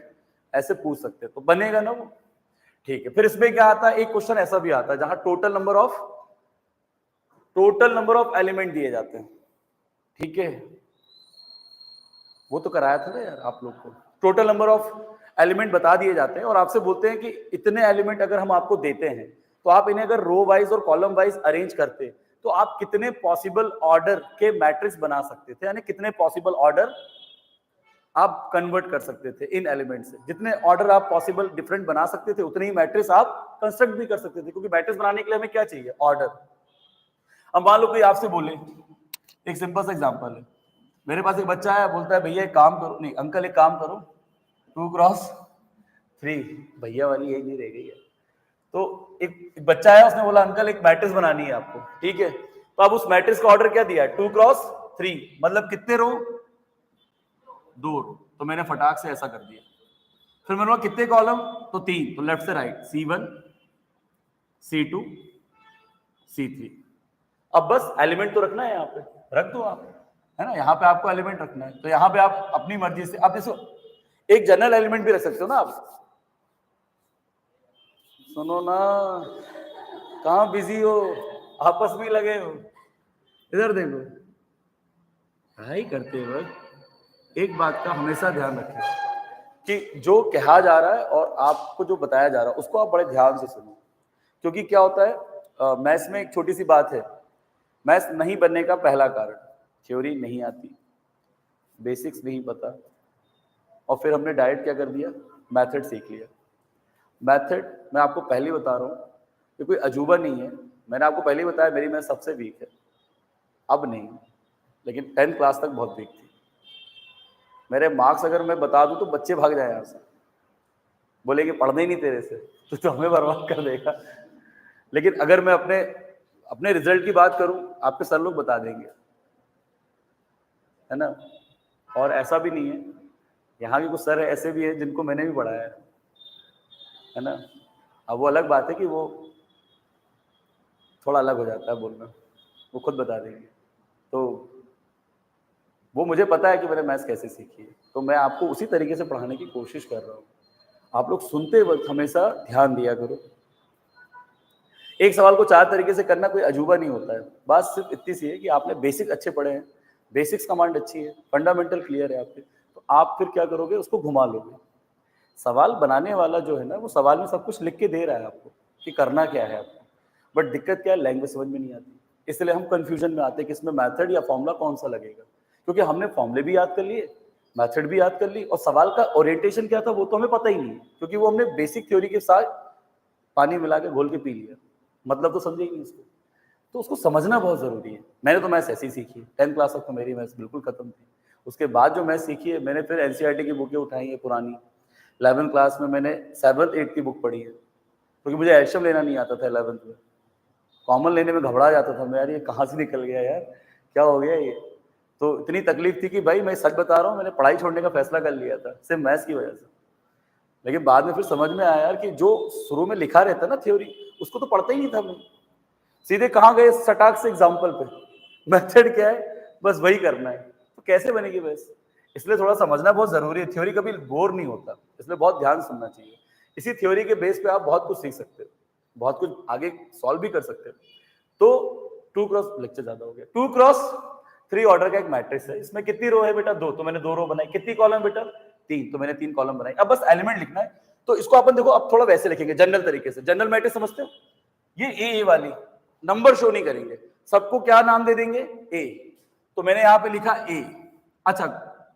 ऐसे पूछ सकते हैं, तो बनेगा ना वो, ठीक है। फिर इसमें क्या आता है, एक क्वेश्चन ऐसा भी आता है जहां टोटल नंबर ऑफ एलिमेंट दिए जाते हैं, ठीक है, वो तो कराया था ना यार आप लोग को, टोटल नंबर ऑफ एलिमेंट बता दिए जाते हैं और आपसे बोलते हैं कि इतने एलिमेंट अगर हम आपको देते हैं तो आप इन्हें अगर रो वाइज और कॉलम वाइज अरेंज करते तो आप कितने पॉसिबल ऑर्डर के मैट्रिक्स बना सकते थे, यानी कितने पॉसिबल ऑर्डर आप कन्वर्ट कर सकते थे इन एलिमेंट से, जितने ऑर्डर आप पॉसिबल डिफरेंट बना सकते थे उतने ही मैट्रिक्स आप कंस्ट्रक्ट भी कर सकते थे, क्योंकि मैट्रिक्स बनाने के लिए हमें क्या चाहिए, ऑर्डर। अब मान लो कोई आपसे बोले, एक सिंपल सा एग्जांपल है, मेरे पास एक बच्चा है, बोलता है भैया एक काम करो, नहीं अंकल एक काम करो, 2x3, भैया वाली यही नहीं रह गई है, तो एक बच्चा है, उसने बोला अंकल एक मैट्रिक्स बनानी है आपको, ठीक है, तो अब उस मैट्रिक्स का ऑर्डर क्या दिया है 2x3, मतलब कितने रो, 2 रो, तो मैंने फटाक से ऐसा कर दिया। फिर मैंने बोला कितने कॉलम, तो 3, तो लेफ्ट से राइट C1 C2 C3। अब बस एलिमेंट तो रखना है, यहाँ पे रख दो आप, है ना, यहाँ पे आपको एलिमेंट रखना है, तो यहाँ पे आप अपनी मर्जी से, आप इसको एक जनरल एलिमेंट भी रख सकते हो ना आप, सुनो ना, कहाँ बिजी हो, आपस में लगे हो, इधर देखो, पढ़ाई करते वक्त एक बात का हमेशा ध्यान रखें कि जो कहा जा रहा है और आपको जो बताया जा रहा है उसको आप बड़े ध्यान से सुनो, क्योंकि क्या होता है मैथ्स में एक छोटी सी बात है, मैथ्स नहीं बनने का पहला कारण थ्योरी नहीं आती, बेसिक्स नहीं पता, और फिर हमने डायरेक्ट क्या कर दिया, मेथड सीख लिया। मेथड मैं आपको पहले ही बता रहा हूँ, ये कोई अजूबा नहीं है, मैंने आपको पहले ही बताया मेरी मैथ सबसे वीक है, अब नहीं, लेकिन 10th क्लास तक बहुत वीक थी। मेरे मार्क्स अगर मैं बता दूं तो बच्चे भाग जाए यहाँ से, बोले कि पढ़ने ही नहीं तेरे से, तो हमें बर्बाद कर देगा। लेकिन अगर मैं अपने रिजल्ट की बात करूं, आपके सर लोग बता देंगे, है ना, और ऐसा भी नहीं है, यहाँ के कुछ सर ऐसे भी है जिनको मैंने भी पढ़ाया है ना। अब वो अलग बात है कि वो थोड़ा अलग हो जाता है बोलना, वो खुद बता देंगे, तो वो मुझे पता है कि मैंने मैथ्स कैसे सीखी है, तो मैं आपको उसी तरीके से पढ़ाने की कोशिश कर रहा हूँ। आप लोग सुनते वक्त हमेशा ध्यान दिया करो, एक सवाल को 4 तरीके से करना कोई अजूबा नहीं होता है, बात सिर्फ इतनी सी है कि आपने बेसिक अच्छे पढ़े हैं, बेसिक्स कमांड अच्छी है, फंडामेंटल क्लियर है आपके, तो आप फिर क्या करोगे, उसको घुमा लोगे। सवाल बनाने वाला जो है ना, वो सवाल में सब कुछ लिख के दे रहा है आपको कि करना क्या है आपको, बट दिक्कत क्या है, लैंग्वेज समझ में नहीं आती, इसलिए हम कंफ्यूजन में आते हैं कि इसमें मेथड या फॉर्मूला कौन सा लगेगा, क्योंकि हमने फॉर्मूले भी याद कर लिए, मेथड भी याद कर ली, और सवाल का ओरिएंटेशन क्या था वो तो हमें पता ही नहीं, क्योंकि वो हमने बेसिक थ्योरी के साथ पानी मिला के घोल के पी लिया, मतलब तो समझे ही नहीं उसको, तो उसको समझना बहुत जरूरी है। मैंने तो मैथ्स ऐसी सीखी है, 10th क्लास तक तो मेरी मैथ्स बिल्कुल खत्म थी, उसके बाद जो मैथ्स सीखी है मैंने फिर एनसीईआरटी की बुकें उठाई है पुरानी, 11th क्लास में मैंने 7th 8th की बुक पढ़ी है, क्योंकि मुझे एल्शियम लेना नहीं आता था 11th में, कॉमन लेने में घबरा जाता था मैं, यार ये कहाँ से निकल गया यार, क्या हो गया ये, तो इतनी तकलीफ थी कि भाई मैं सच बता रहा हूँ, मैंने पढ़ाई छोड़ने का फैसला कर लिया था सिर्फ मैथ्स की वजह से। लेकिन बाद में फिर समझ में आया यार कि जो शुरू में लिखा रहता ना थ्योरी, उसको तो पढ़ता ही नहीं था मैं। सीधे कहाँ गए सटाक से एग्जाम्पल पे, मेथड क्या है, बस वही करना है। तो कैसे बनेगी बस? इसलिए थोड़ा समझना बहुत जरूरी है। थ्योरी कभी बोर नहीं होता, इसलिए बहुत ध्यान सुनना चाहिए। इसी थ्योरी के बेस पे आप बहुत कुछ सीख सकते हो, बहुत कुछ आगे सॉल्व भी कर सकते हो। तो 2 क्रॉस, लेक्चर ज्यादा हो गया, 2 क्रॉस 3 ऑर्डर का एक मैट्रिक्स है। इसमें कितनी रो है बेटा? 2, तो मैंने 2 रो बनाई। कितनी कॉलम बेटा? 3, तो मैंने 3 कॉलम बनाई। अब बस एलिमेंट लिखना है। तो इसको अपन देखो अब थोड़ा वैसे लिखेंगे जनरल तरीके से। जनरल मैट्रिक्स समझते हो? ये ए वाली नंबर शो नहीं करेंगे, सबको क्या नाम दे देंगे? ए। तो मैंने यहां पे लिखा ए। अच्छा,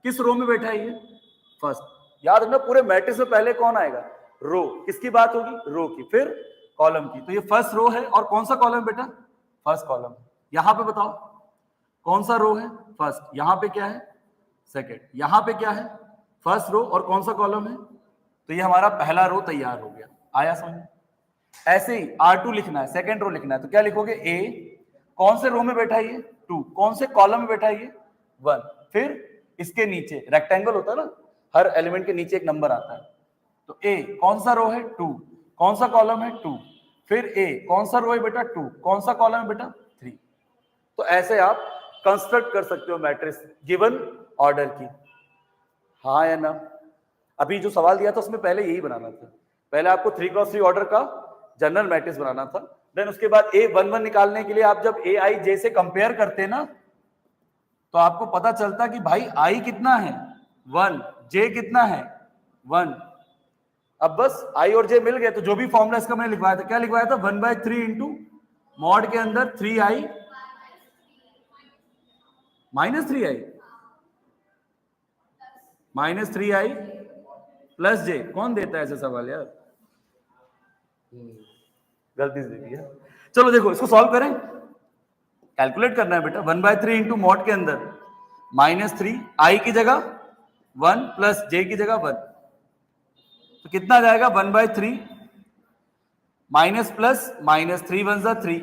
किस रो में बैठा है ये? फर्स्ट। याद रखना पूरे मैट्रिक्स में पहले कौन आएगा? रो। किसकी बात होगी? रो की। फिर कॉलम की। तो ये फर्स्ट रो है। और कौन सा कॉलम बेटा? First column. यहां पे बताओ कौन सा रो है? फर्स्ट। यहां पे क्या है? सेकंड। यहां पे क्या है? First row. और कौन सा कॉलम है? तो ये हमारा पहला रो तैयार हो गया। आया समझ? ऐसे ही R2 लिखना है, सेकंड रो लिखना है। तो क्या लिखोगे? ए। कौन से रो में बैठा है ये? 2। कौन से कॉलम में बैठा है ये? 1। फिर इसके नीचे रेक्टेंगल होता है ना, हर एलिमेंट के नीचे एक नंबर आता है। तो ए कौन सा रो है? 2। कौन सा कॉलम है? 2। फिर ए कौन सा रो है बेटा? 2। कौन सा कॉलम है बेटा? 3। तो ऐसे आप कंस्ट्रक्ट कर सकते हो मैट्रिक्स गिवन ऑर्डर की। हाँ या ना? अभी जो सवाल दिया था उसमें पहले यही बनाना था। पहले आपको 3x3 ऑर्डर का जनरल मैट्रिक्स बनाना था। देन उसके बाद A11 निकालने के लिए आप जब AI J से कंपेयर करते ना, तो आपको पता चलता कि भाई I कितना है? 1, J कितना है? 1। अब बस I और J मिल गए, तो जो भी फॉर्मूला इसका मैंने लिखवाया था, क्या लिखवाया था? 1/3 इंटू मॉड के अंदर 3I -3I -3I plus J। कौन देता है ऐसे सवाल यार? गलती से दे दिया। चलो देखो इसको सॉल्व करें। कैलकुलेट करना है बेटा। 1/3 इंटू मॉड के अंदर -3, I की जगह 1 प्लस J की जगह 1, तो कितना जाएगा? 1/3 माइनस प्लस माइनस 3 1 जा 3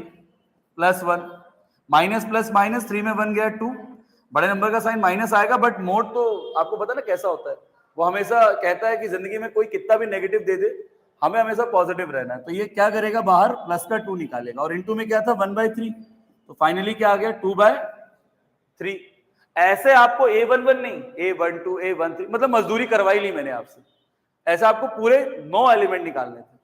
प्लस 1 माइनस प्लस माइनस 3 में 1 गया 2। बड़े नंबर का साइन माइनस आएगा, बट मोड तो आपको पता ना कैसा होता है, वो हमेशा कहता है कि जिंदगी में कोई कितना भी नेगेटिव दे दे, हमें हमेशा पॉजिटिव रहना है। तो ये क्या करेगा? बाहर प्लस का 2 निकालेगा, और इनटू में क्या था? 1/3। तो फाइनली क्या आ गया? 2/3। ऐसे आपको A11 नहीं, A12 A13 मतलब मजदूरी करवाई ली मैंने आपसे। ऐसे आपको पूरे 9 एलिमेंट निकालने थे।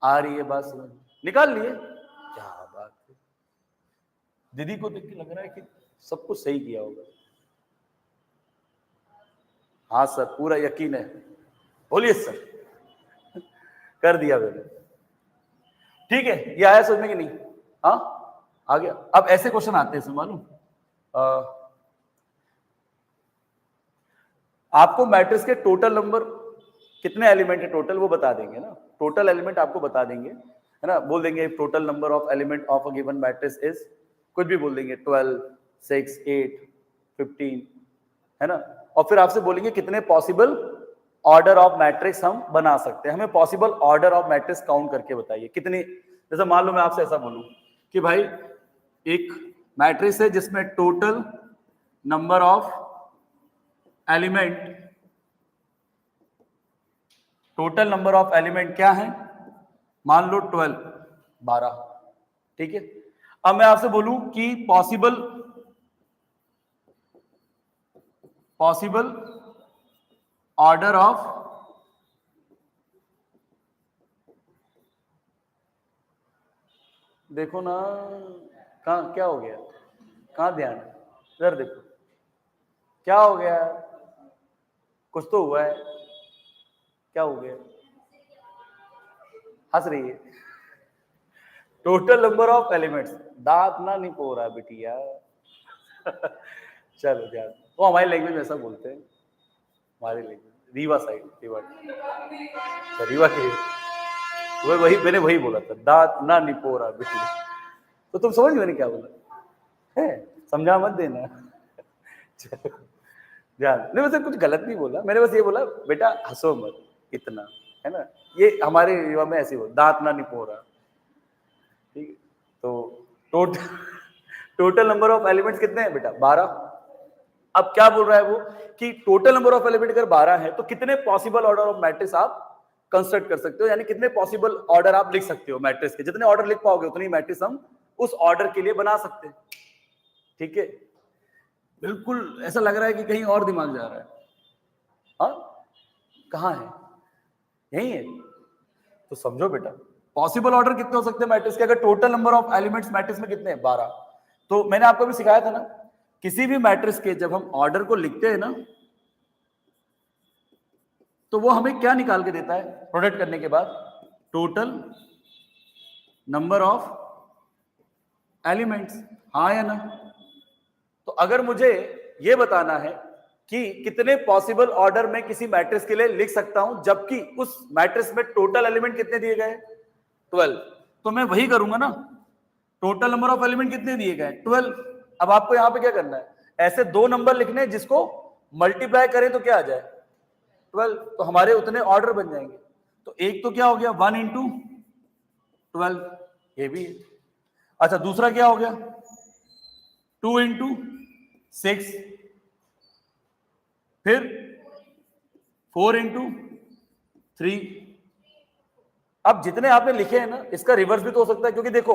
आ रही है बात समझ? निकाल लिए? क्या बात है, दीदी को देख के लग रहा है कि सब कुछ सही किया होगा। हाँ सर, पूरा यकीन है। बोलिए सर। कर दिया मैंने। ठीक है, ये आया समझ में कि नहीं? हाँ आ गया। अब ऐसे क्वेश्चन आते हैं इसमें, मालूम आपको मैट्रिक्स के टोटल नंबर कितने एलिमेंट है टोटल, वो बता देंगे ना। टोटल एलिमेंट आपको बता देंगे, है ना। बोल देंगे total number of element of a given matrix is, कुछ भी बोल देंगे, 12 6 8 15, है ना। और फिर आपसे बोलेंगे कितने पॉसिबल ऑर्डर ऑफ मैट्रिक्स हम बना सकते हैं, हमें possible order of matrix count करके बताइए कितने। जैसे मान लो मैं आपसे ऐसा बोलूं कि भाई एक मैट्रिक्स है जिसमें total number of element, total number of element क्या है? मान लो 12। ठीक है। अब मैं आपसे बोलूं कि पॉसिबल ऑर्डर ऑफ देखो ना, कहां क्या हो गया? कहां ध्यान है? इधर देखो क्या हो गया? कुछ तो हुआ है, क्या हो गया? हंस रही है। टोटल नंबर ऑफ एलिमेंट्स, दांत ना नहीं पो रहा बिटिया। चलो ध्यान, वो हमारी लैंग्वेज में ऐसा बोलते हैं, हमारी लैंग्वेज रीवा साइड, रीवा की वही मैंने वही बोला था, दांत ना निपो रहा बिटिया। तो तुम समझ मैंने क्या बोला है? समझा मत देना। ध्यान नहीं, वैसे कुछ गलत नहीं बोला मैंने, बस ये बोला बेटा हंसो मत इतना, है ना। ये हमारे युवा में ऐसे बोल, दांत ना निपो रहा। ठीक है, तो टोटल नंबर ऑफ एलिमेंट्स कितने हैं बेटा? 12। अब क्या बोल रहा है वो कि टोटल नंबर ऑफ एलिमेंट अगर 12 है तो कितने पॉसिबल ऑर्डर ऑफ मैट्रिक्स आप कंस्ट्रक्ट कर सकते हो, यानी कितने पॉसिबल ऑर्डर आप लिख सकते हो मैट्रिक्स के। जितने ऑर्डर लिख पाओगे उतनी मैट्रिक्स हम उस ऑर्डर के लिए बना सकते हैं। ठीक है, बिल्कुल ऐसा लग रहा है कि कहीं और दिमाग जा रहा है। हाँ, कहाँ है? यही है। तो समझो बेटा, पॉसिबल ऑर्डर कितने हो सकते हैं मैट्रिक्स के? अगर total number of elements matrix में कितने हैं? 12। तो मैंने आपको भी सिखाया था ना, किसी भी मैट्रिक्स के जब हम ऑर्डर को लिखते हैं ना, तो वो हमें क्या निकाल के देता है प्रोडक्ट करने के बाद? Total number of elements. हाँ या ना? तो अगर मुझे ये बताना है कि कितने पॉसिबल ऑर्डर में किसी मैट्रिक्स के लिए लिख सकता हूं जबकि उस मैट्रिक्स में टोटल एलिमेंट कितने दिए गए? 12। तो मैं वही करूंगा ना, टोटल नंबर ऑफ एलिमेंट कितने दिए गए? 12। अब आपको यहां पे क्या करना है? ऐसे दो नंबर लिखने हैं जिसको मल्टीप्लाई करें तो क्या आ जाए? 12। तो हमारे उतने ऑर्डर बन जाएंगे। तो एक तो क्या हो गया? 1 इंटू 12, ये भी है। अच्छा, दूसरा क्या हो गया? 2 इंटू 6, फिर 4 इंटू 3। अब जितने आपने लिखे हैं ना, इसका रिवर्स भी तो हो सकता है, क्योंकि देखो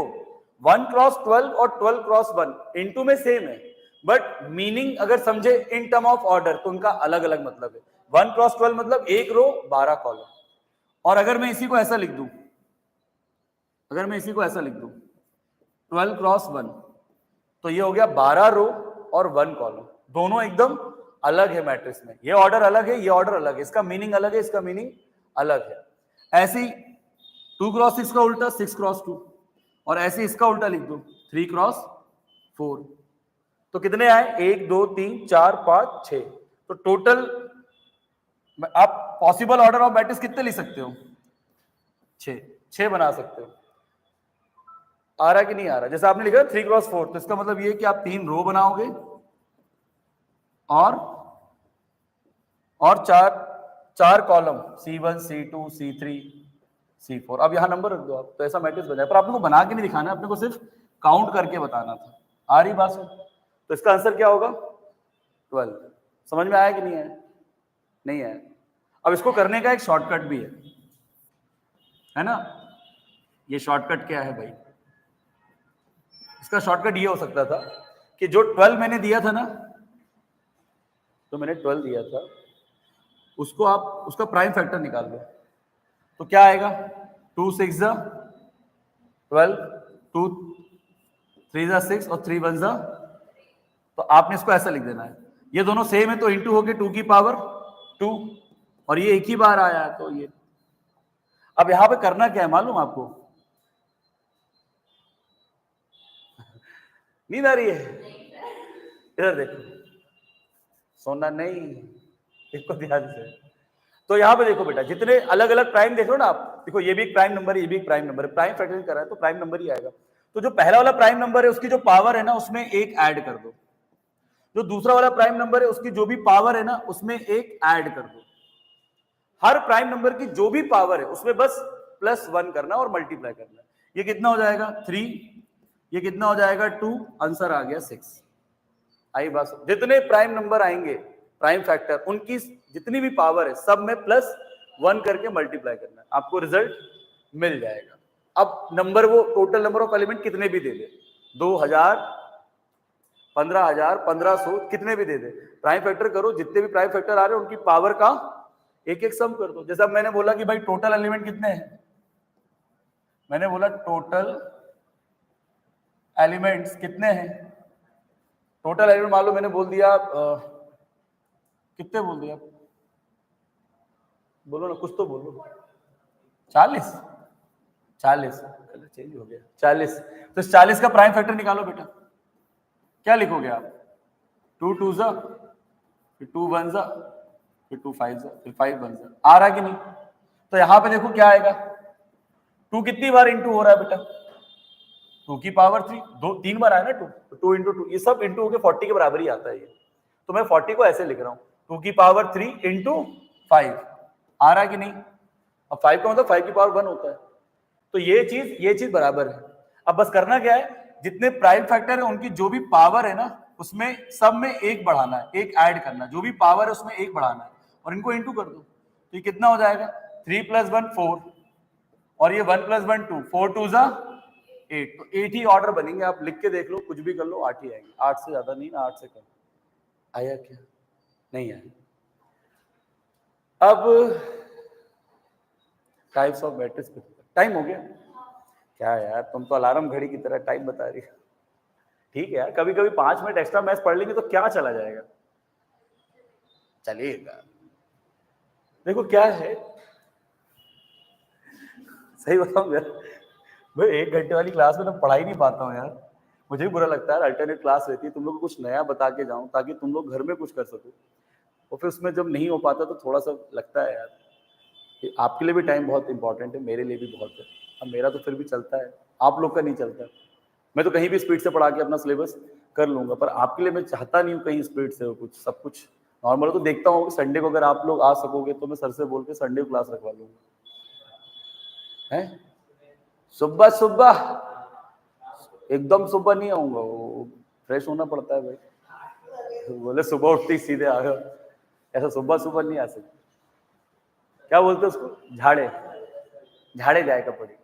1 क्रॉस 12 और 12 क्रॉस 1 इंटू में सेम है, बट मीनिंग अगर समझे इन टर्म ऑफ ऑर्डर तो उनका अलग अलग मतलब है। 1 क्रॉस 12 मतलब एक रो 12 कॉलम। और अगर मैं इसी को ऐसा लिख दूं, 12 क्रॉस 1, तो ये हो गया 12 रो और 1 कॉलम, दोनों एकदम अलग है मैट्रिक्स में। ये ऑर्डर अलग है, ये ऑर्डर अलग है, इसका मीनिंग अलग है, इसका मीनिंग अलग है। ऐसी 2 क्रॉस 6 का उल्टा 6 क्रॉस 2, और ऐसे इसका उल्टा लिख दो 3 क्रॉस 4। तो कितने आए? 1 2 3 4 5 6। तो टोटल आप पॉसिबल ऑर्डर ऑफ मैट्रिक्स कितने लिख सकते हो? 6 बना सकते हो। आ रहा कि नहीं आ रहा? जैसे आपने लिखा 3 क्रॉस 4, तो इसका मतलब ये कि आप 3 रो बनाओगे और चार column C1 C2 C3 C4। अब यहां नंबर रख दो आप, तो ऐसा मैट्रिक्स बन जाए। पर आपने को बना के नहीं दिखाना, अपने को सिर्फ काउंट करके बताना था। आ रही बात? तो इसका आंसर क्या होगा? 12। समझ में आया कि नहीं आया? नहीं आया। अब इसको करने का एक शॉर्टकट भी है ना? ये शॉर्टकट क्या है भाई? इसका शॉर्टकट ये हो सकता था कि जो 12 मैंने दिया था ना, तो मैंने 12 दिया था, उसको आप उसका प्राइम फैक्टर निकाल लो। तो क्या आएगा? 2 6 12, 2 3 6 और 3 1 तो आपने इसको ऐसा लिख देना है। ये दोनों सेम है तो इंटू हो गए 2 की पावर 2, और ये एक ही बार आया है, तो ये। अब यहां पे करना क्या है मालूम आपको? नींद आ रही है? इधर देखो, सोना नहीं, देखो ध्यान से। तो यहां पे देखो बेटा, जितने अलग अलग प्राइम देख लो ना आप, देखो ये भी एक प्राइम नंबर है, ये भी एक प्राइम नंबर है, प्राइम फैक्टरिंग कर रहा है तो प्राइम नंबर ही आएगा। तो जो पहला वाला प्राइम नंबर है उसकी जो पावर है ना उसमें एक ऐड कर दो, जो दूसरा वाला प्राइम नंबर है उसकी जो भी पावर है ना उसमें एक ऐड कर दो। हर प्राइम नंबर की जो भी पावर है उसमें बस +1 करना और मल्टीप्लाई करना। ये कितना हो जाएगा? 3, ये कितना हो जाएगा? 2, आंसर आ गया 6। आई बात? जितने प्राइम नंबर आएंगे प्राइम फैक्टर, उनकी जितनी भी पावर है सब में +1 करके मल्टीप्लाई करना है, आपको रिजल्ट मिल जाएगा। अब नंबर वो टोटल नंबर ऑफ एलिमेंट कितने भी दे दे, 2000 15,000 1500 कितने भी दे दे, प्राइम फैक्टर करो, जितने भी प्राइम फैक्टर आ रहे हैं उनकी पावर का एक एक सम कर दो। जैसा मैंने बोला कि भाई टोटल एलिमेंट कितने हैं, मैंने बोला टोटल एलिमेंट्स कितने हैं, टोटल एलिमेंट मान लो मैंने बोल दिया कितने बोल दिया, बोलो ना, कुछ तो बोलो। 40 चेंज हो गया 40। तो 40 का प्राइम फैक्टर निकालो बेटा। क्या लिखोगे आप? 2 2 फिर 2 1 फिर 2 5 फिर 5 1। आ रहा कि नहीं? तो यहां पे देखो क्या आएगा, 2 कितनी बार इंटू हो रहा है बेटा? 2 की पावर 3, 3 बार आया ना 2, तो 2 इंटू 2, ये सब इंटू होकर 40 के बराबर ही आता है ये। तो मैं 40 को ऐसे लिख रहा हूं, 2 की पावर 3 इंटू 5। आ रहा है कि नहीं? अब 5 का मतलब 5 की पावर 1 होता है। तो ये चीज बराबर है। अब बस करना क्या है, जितने प्राइम फैक्टर है उनकी जो भी पावर है ना उसमें सब में एक बढ़ाना है, एक ऐड करना है, जो भी पावर है उसमें एक बढ़ाना है और इनको इंटू कर दो। तो ये कितना हो जाएगा 3 + 1 4 और ये 1 + 1 2 4 2 जा 8। तो 8 ही ऑर्डर बनेंगे, आप लिख के देख लो, कुछ भी कर लो 8 ही आएंगे, 8 से ज्यादा नहीं ना 8 से कम। आया क्या? नहीं आया। अब टाइप्स ऑफ मैट्रिक्स पे टाइम हो गया क्या यार, तुम तो अलार्म घड़ी की तरह टाइम बता रही हो। ठीक है यार, कभी कभी 5 मिनट एक्स्ट्रा मैथ्स पढ़ लेंगे तो क्या चला जाएगा, चलेगा। देखो क्या है, सही बताऊं यार, मैं 1 घंटे वाली क्लास में तो पढ़ा ही नहीं पाता हूँ यार, मुझे भी बुरा लगता है। अल्टरनेट क्लास रहती है, तुम लोग को कुछ नया बता के जाऊं ताकि तुम लोग घर में कुछ कर सको, और फिर उसमें जब नहीं हो पाता तो थोड़ा सा लगता है यार कि आपके लिए भी टाइम बहुत इंपॉर्टेंट है, मेरे लिए भी बहुत है। अब मेरा तो फिर भी चलता है, आप लोग का नहीं चलता। मैं तो कहीं भी स्पीड से पढ़ा के अपना सिलेबस कर लूंगा, पर आपके लिए मैं चाहता नहीं हूँ कहीं स्पीड से हो, कुछ सब कुछ नॉर्मल हो। तो देखता हूँ संडे को अगर आप लोग आ सकोगे तो मैं सर से बोल के संडे को क्लास रखवा लूंगा। है सुबह सुबह, एकदम सुबह नहीं आऊंगा, वो फ्रेश होना पड़ता है भाई। बोले सुबह उठते ही सीधे आ गए, ऐसा सुबह सुबह नहीं आ सकते। क्या बोलते उसको, झाड़े झाड़े जाए कपड़े।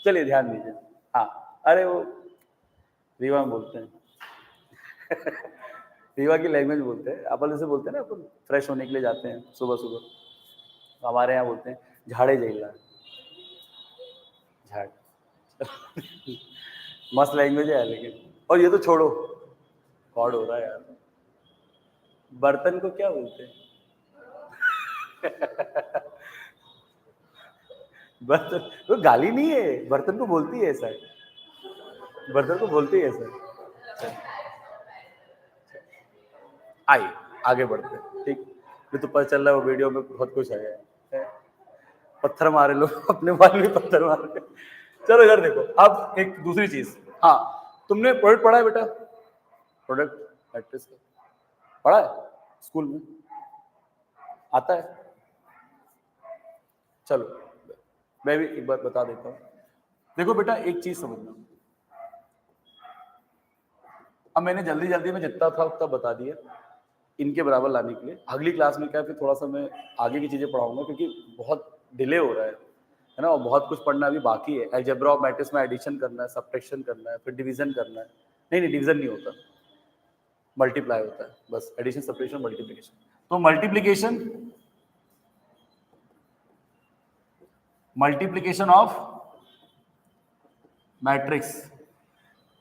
चलिए ध्यान दीजिए। हाँ अरे वो रीवा में बोलते हैं रीवा की लैंग्वेज बोलते हैं, अपन जैसे बोलते हैं ना, अपन फ्रेश होने के लिए जाते हैं सुबह सुबह, हमारे यहाँ बोलते हैं झाड़े जैला, झाड़ मस्त लैंग्वेज है लेकिन। और ये तो छोड़ो, कॉड हो रहा है यार। बर्तन को क्या बोलते हैं बर्तन, वो गाली नहीं है, बर्तन को बोलती है ऐसा, बर्तन को बोलती है ऐसा। आइए आगे बढ़ते हैं, ठीक। ये तो पता चल रहा है वो वीडियो में बहुत कुछ है, पत्थर मारे लोग अपने बाल में पत्थर मारे। चलो इधर देखो, अब एक दूसरी चीज। हाँ तुमने प्रोडक्ट पढ़ा है बेटा, प्रोडक्ट मैट्रिक्स का पढ़ा है स्कूल में, आता है? चलो मैं भी एक बार बता देता हूँ। देखो बेटा एक चीज समझना, अब मैंने जल्दी जल्दी में जितना था उतना बता दिया इनके बराबर लाने के लिए। अगली क्लास में क्या फिर थोड़ा सा मैं आगे की चीजें पढ़ाऊंगा क्योंकि बहुत डिले हो रहा है ना, और बहुत कुछ पढ़ना अभी बाकी है। अलजेब्रा ऑफ मैट्रिक्स में एडिशन करना है, सब्ट्रैक्शन करना है, फिर डिवीजन करना है। नहीं नहीं डिवीजन नहीं होता, मल्टीप्लाई होता है बस, एडिशन सब्ट्रैक्शन मल्टीप्लिकेशन। तो मल्टीप्लिकेशन ऑफ मैट्रिक्स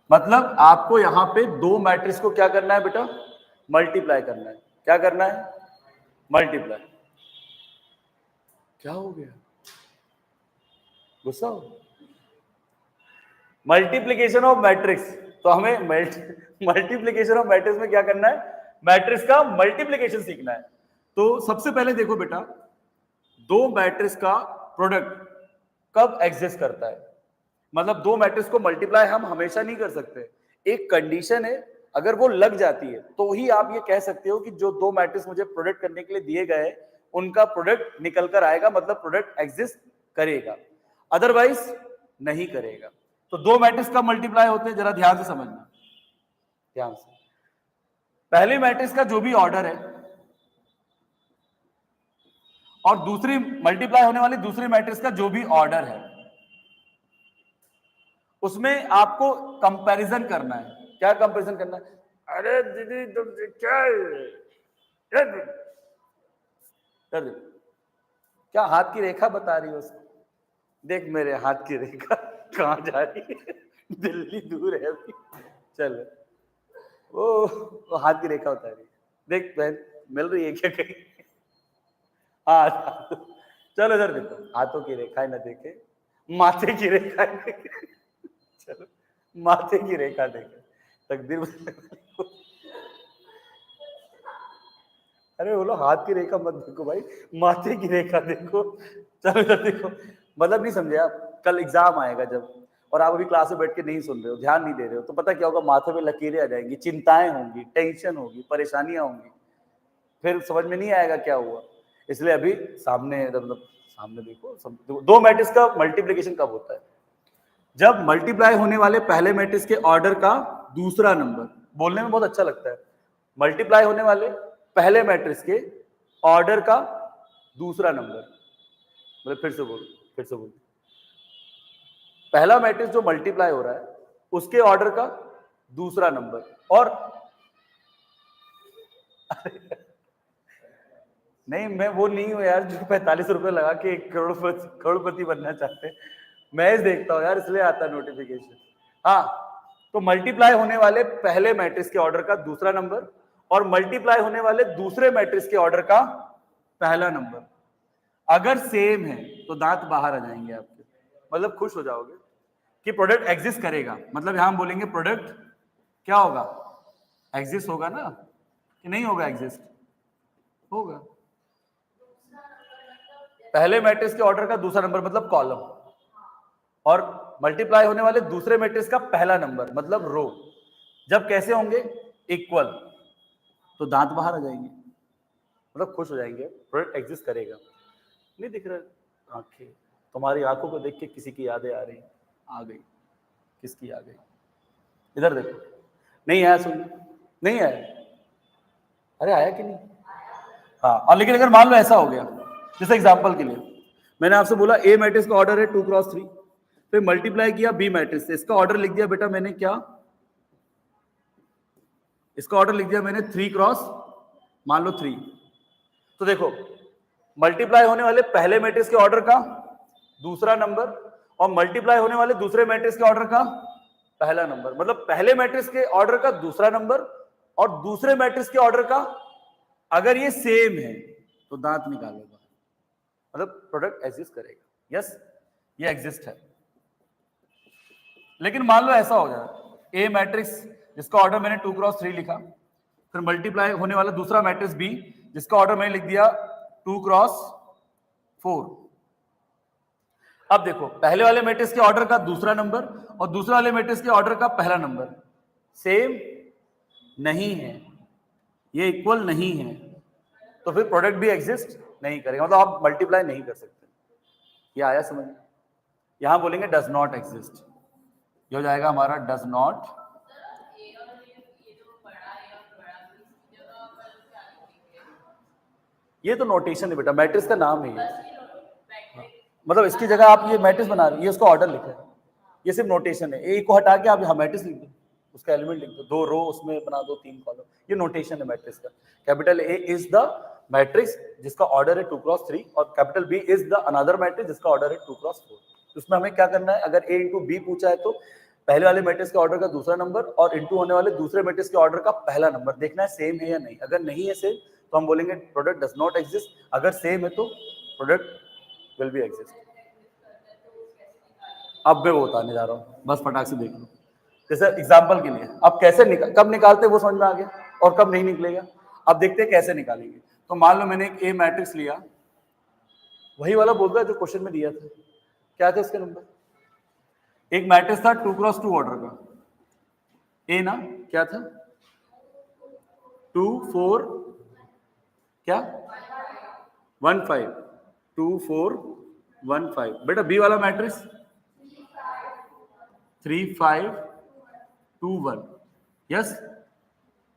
मतलब आपको यहां पे दो मैट्रिक्स को क्या करना है बेटा, मल्टीप्लाई करना है। क्या करना है, मल्टीप्लाई। क्या हो गया, गुस्सा हो? मल्टीप्लिकेशन ऑफ मैट्रिक्स, तो हमें मल्टीप्लिकेशन ऑफ मैट्रिक्स में क्या करना है, मैट्रिक्स का मल्टीप्लिकेशन सीखना है। तो सबसे पहले देखो बेटा, दो मैट्रिक्स का प्रोडक्ट कब एग्जिस्ट करता है, मतलब दो मैट्रिक्स को मल्टीप्लाई हम हमेशा नहीं कर सकते, एक कंडीशन है, अगर वो लग जाती है तो ही आप ये कह सकते हो कि जो दो मैट्रिक्स मुझे प्रोडक्ट करने के लिए दिए गए उनका प्रोडक्ट निकल कर आएगा, मतलब प्रोडक्ट एग्जिस्ट करेगा, अदरवाइज नहीं करेगा। तो दो मैट्रिक्स कब मल्टीप्लाई होते हैं, जरा ध्यान से समझना, ध्यान से। पहले मैट्रिक्स का जो भी ऑर्डर है और दूसरी मल्टीप्लाई होने वाली दूसरी मैट्रिक्स का जो भी ऑर्डर है, उसमें आपको कंपैरिजन करना है। क्या कंपैरिजन करना है, अरे दीदी तुम क्या क्या हाथ की रेखा बता रही हो उसको, देख मेरे हाथ की रेखा कहां जा रही है, दिल्ली दूर है अभी, चल वो हाथ की रेखा बता रही है, देख बहन मिल रही है क्या कहीं, हाँ चलो इधर देखो, हाथों की रेखाएं न देखे, माथे की रेखाएं देखे, चलो माथे की रेखा देखे, तकदीर अरे बोलो हाथ की रेखा मत देखो भाई, माथे की रेखा देखो। चलो इधर देखो, मतलब नहीं समझे आप, कल एग्जाम आएगा जब और आप अभी क्लास में बैठ के नहीं सुन रहे हो, ध्यान नहीं दे रहे हो, तो पता क्या होगा, माथे पे लकीरें आ जाएंगी, चिंताएं होंगी, टेंशन होगी, परेशानियां होंगी, फिर समझ में नहीं आएगा क्या हुआ। इसलिए अभी सामने मतलब सामने देखो, दो मैट्रिक्स का मल्टीप्लिकेशन कब होता है, जब मल्टीप्लाई होने वाले पहले मैट्रिक्स के ऑर्डर का दूसरा नंबर बोलने में बहुत अच्छा लगता है। मल्टीप्लाई होने वाले पहले मैट्रिक्स के ऑर्डर का दूसरा नंबर, मतलब फिर से बोल, पहला मैट्रिक्स जो मल्टीप्लाई हो रहा है उसके ऑर्डर का दूसरा नंबर, और नहीं मैं वो नहीं हूं यार जो 45 रुपए लगा के करोड़पति बनना चाहते, मैच देखता हूं यार इसलिए आता है नोटिफिकेशन। हाँ, तो मल्टीप्लाई होने वाले पहले मैट्रिक्स के ऑर्डर का दूसरा नंबर और मल्टीप्लाई होने वाले दूसरे मैट्रिक्स के ऑर्डर का पहला नंबर अगर सेम है तो दांत बाहर आ जाएंगे आपके, मतलब खुश हो जाओगे कि प्रोडक्ट एग्जिस्ट करेगा। मतलब यहां हम बोलेंगे प्रोडक्ट क्या होगा, एग्जिस्ट होगा ना, कि नहीं होगा, एग्जिस्ट होगा। पहले मैट्रिक्स के ऑर्डर का दूसरा नंबर मतलब कॉलम, और मल्टीप्लाई होने वाले दूसरे मैट्रिक्स का पहला नंबर मतलब रो। जब कैसे होंगे, इक्वल, तो दांत बाहर आ जाएंगे, मतलब खुश हो जाएंगे, प्रोडक्ट एग्जिस्ट करेगा। नहीं दिख रहा आंखें, तुम्हारी आंखों को देख के किसी की यादें आ रही, आ गई, किसकी आ गई, इधर देखो, नहीं आया सुन, नहीं आया, अरे आया कि नहीं, हाँ। और लेकिन अगर मान लो ऐसा हो गया, जैसे एग्जांपल के लिए मैंने आपसे बोला ए मैट्रिक्स का ऑर्डर है 2x3, फिर मल्टीप्लाई किया बी मैट्रिक्स से, इसका ऑर्डर लिख दिया बेटा मैंने क्या, इसका ऑर्डर लिख दिया मैंने 3x मान लो 3। तो देखो मल्टीप्लाई होने वाले पहले मैट्रिक्स के ऑर्डर का दूसरा नंबर और मल्टीप्लाई होने वाले दूसरे मैट्रिक्स के ऑर्डर का पहला नंबर, मतलब पहले मैट्रिक्स के ऑर्डर का दूसरा नंबर और दूसरे मैट्रिक्स के ऑर्डर का, अगर ये सेम है तो दांत निकालेगा, मतलब प्रोडक्ट एग्जिस्ट करेगा। यस, ये एग्जिस्ट है। लेकिन मान लो ऐसा हो जाए ए मैट्रिक्स जिसका ऑर्डर मैंने 2x3 लिखा, फिर मल्टीप्लाई होने वाला दूसरा मैट्रिक्स बी जिसका ऑर्डर मैंने लिख दिया 2x4। अब देखो पहले वाले मैट्रिक्स के ऑर्डर का दूसरा नंबर और दूसरे वाले मैट्रिक्स के ऑर्डर का पहला नंबर सेम नहीं है, ये इक्वल नहीं है, तो फिर प्रोडक्ट भी एग्जिस्ट नहीं करेगा, मतलब आप मल्टीप्लाई नहीं कर सकते। ये आया समझ में? यहां बोलेंगे डज नॉट एग्जिस्ट, ये हो जाएगा हमारा डज नॉट। ये तो नोटेशन है बेटा, मैट्रिक्स का नाम है ये, मतलब इसकी जगह आप ये मैट्रिक्स बना रहे, ये उसका ऑर्डर लिखा है, ये सिर्फ नोटेशन है। ए को हटा के आप मैट्रिक्स लिख दो, उसका एलिमेंट लिख दो, 2 रो उसमें बना दो, 3 कॉलम, ये नोटेशन है मैट्रिक्स का। Capital A is the matrix जिसका ऑर्डर है 2x3 और capital B is the another matrix जिसका ऑर्डर है 2x4। उसमें हमें क्या करना है, अगर ए इंटू बी पूछा है तो पहले वाले मैट्रिक्स के ऑर्डर का दूसरा नंबर और इंटू होने वाले दूसरे मैट्रिक्स के ऑर्डर का पहला नंबर देखना है सेम है या नहीं। अगर नहीं है सेम तो हम बोलेंगे प्रोडक्ट डज नॉट एग्जिस्ट, अगर सेम है तो प्रोडक्ट विल बी एग्जिस्ट। अब मैं वो बताने जा रहा हूँ, बस फटाक से देख लो। जैसे एग्जांपल के लिए अब कैसे कब निकालते वो समझ में आ गया और कब नहीं निकलेगा। अब देखते हैं कैसे निकालेंगे। तो मान लो मैंने एक ए मैट्रिक्स लिया, वही वाला बोल रहा है जो क्वेश्चन में दिया था, क्या था इसका नंबर, एक मैट्रिक्स था 2x2 ऑर्डर का, ए ना क्या था 2 4 क्या 1 5 2 4 1 5। बेटा बी वाला मैट्रिक्स 3 5 2 1। यस,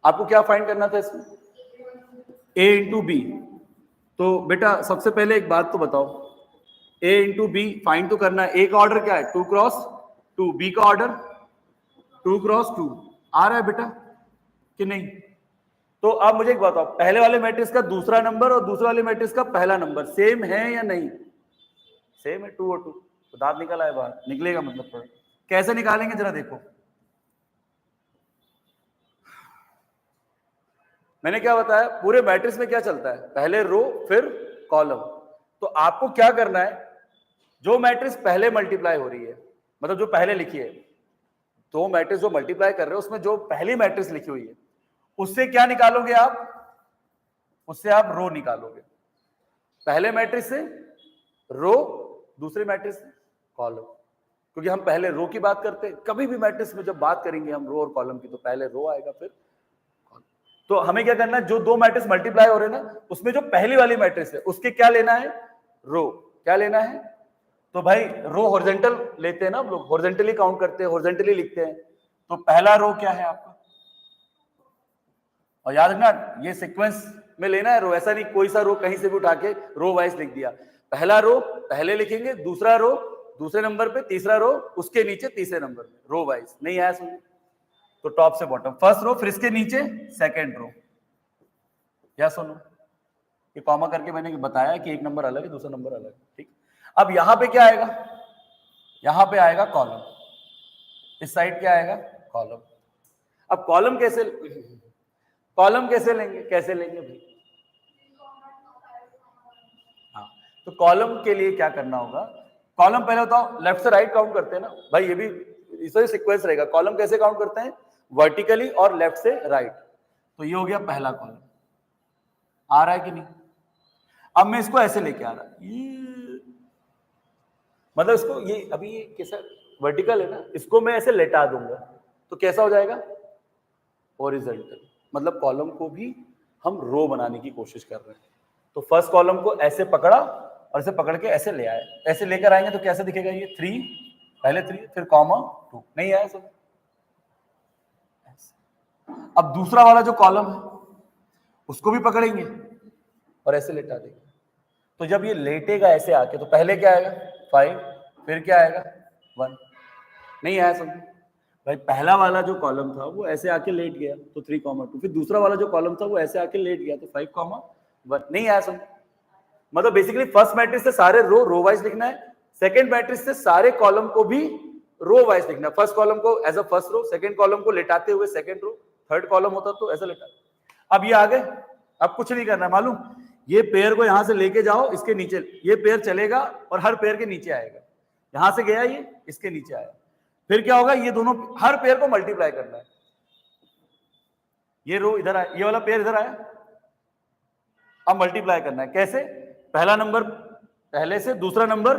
आपको क्या फाइंड करना था इसमें, ए इंटू बी। तो बेटा सबसे पहले एक बात तो बताओ, ए इंटू बी फाइंड तो करना है। ए का ऑर्डर क्या है 2x2, बी का ऑर्डर 2x2 आ रहा है बेटा कि नहीं। तो आप मुझे एक बताओ, पहले वाले मैट्रिक्स का दूसरा नंबर और दूसरे वाले मैट्रिक्स का पहला नंबर सेम है या नहीं, सेम है 2 और 2, तो दांत निकल आए बाहर, निकलेगा मतलब। कैसे निकालेंगे जरा देखो, मैंने क्या बताया, पूरे मैट्रिक्स में क्या चलता है, पहले रो फिर कॉलम। तो आपको क्या करना है, जो मैट्रिक्स पहले मल्टीप्लाई हो रही है, मतलब जो पहले लिखी है, दो मैट्रिक्स जो मल्टीप्लाई कर रहे हो उसमें जो पहली मैट्रिक्स लिखी हुई है उससे क्या निकालोगे आप, उससे आप रो निकालोगे। पहले मैट्रिक्स से रो, दूसरे मैट्रिक्स से कॉलम, क्योंकि हम पहले रो की बात करते हैं। कभी भी मैट्रिक्स में जब बात करेंगे हम रो और कॉलम की तो पहले रो आएगा फिर कॉलम। तो हमें क्या करना है, जो दो मैट्रिक्स मल्टीप्लाई हो रहे हैं ना उसमें जो पहली वाली मैट्रिक्स है उसके क्या लेना है, रो। क्या लेना है, तो भाई रो हॉरिजॉन्टल लेते हैं ना हम लोग, हॉरिजॉन्टली काउंट करते हैं, हॉरिजॉन्टली लिखते हैं। तो पहला रो क्या है आपका और याद रखना ये सीक्वेंस में लेना है रो, ऐसा नहीं कोई सा रो कहीं से भी उठा के रो वाइज लिख दिया। पहला रो पहले लिखेंगे, दूसरा रो दूसरे नंबर पे, तीसरा रो उसके नीचे तीसरे नंबर पे, रो वाइज। नहीं आया सुन तो टॉप से बॉटम, फर्स्ट रो फिर इसके नीचे सेकेंड रो। क्या सुनो, ये कॉमा करके मैंने बताया कि एक नंबर अलग है दूसरा नंबर अलग है, ठीक। अब यहां पे क्या आएगा, यहां पे आएगा कॉलम, इस साइड क्या आएगा कॉलम। अब कॉलम कैसे लेंगे, कैसे लेंगे भाई? हाँ, तो कॉलम के लिए क्या करना होगा, कॉलम पहले बताओ लेफ्ट से राइट काउंट करते हैं ना भाई, ये भी इसका सीक्वेंस रहेगा। कॉलम कैसे काउंट करते हैं, वर्टिकली और लेफ्ट से राइट। तो ये हो गया पहला कॉलम, आ रहा है कि नहीं? अब मैं इसको ऐसे लेके आ रहा, ये मतलब इसको ये अभी ये कैसा वर्टिकल है ना, इसको मैं ऐसे लेटा दूंगा तो कैसा हो जाएगा हॉरिजॉन्टल। मतलब कॉलम को भी हम रो बनाने की कोशिश कर रहे हैं। तो फर्स्ट कॉलम को ऐसे पकड़ा और इसे पकड़ के ऐसे ले आए, ऐसे लेकर आएंगे तो कैसे दिखेगा ये 3, पहले 3 फिर कॉमा 2, नहीं आया सब। अब दूसरा वाला जो कॉलम है उसको भी पकड़ेंगे और ऐसे लेटा देंगे। तो जब ये लेटेगा ऐसे आके तो पहले क्या आएगा 5, फिर क्या आएगा 1, नहीं आया समझ भाई। पहला वाला जो कॉलम था वो ऐसे आके लेट गया तो 3,2, फिर दूसरा वाला जो कॉलम था वो ऐसे आके लेट गया तो 5,1, नहीं आया समझ। मतलब बेसिकली फर्स्ट मैट्रिक्स से सारे रो वाइज लिखना है, सेकंड मैट्रिक्स से सारे कॉलम को भी रो वाइज लिखना है। फर्स्ट कॉलम को as a first row, second column को लेटाते हुए सेकंड रो, थर्ड कॉलम होता तो ऐसा लेटा। अब ये आ गए, अब कुछ नहीं करना मालूम, ये पेयर को यहां से लेके जाओ इसके नीचे, ये पेयर चलेगा और हर पेयर के नीचे आएगा। यहां से गया ये इसके नीचे आया, फिर क्या होगा, ये दोनों हर पेयर को मल्टीप्लाई करना है। ये रो इधर आया, ये वाला पेयर इधर आया, अब मल्टीप्लाई करना है। कैसे, पहला नंबर पहले से, दूसरा नंबर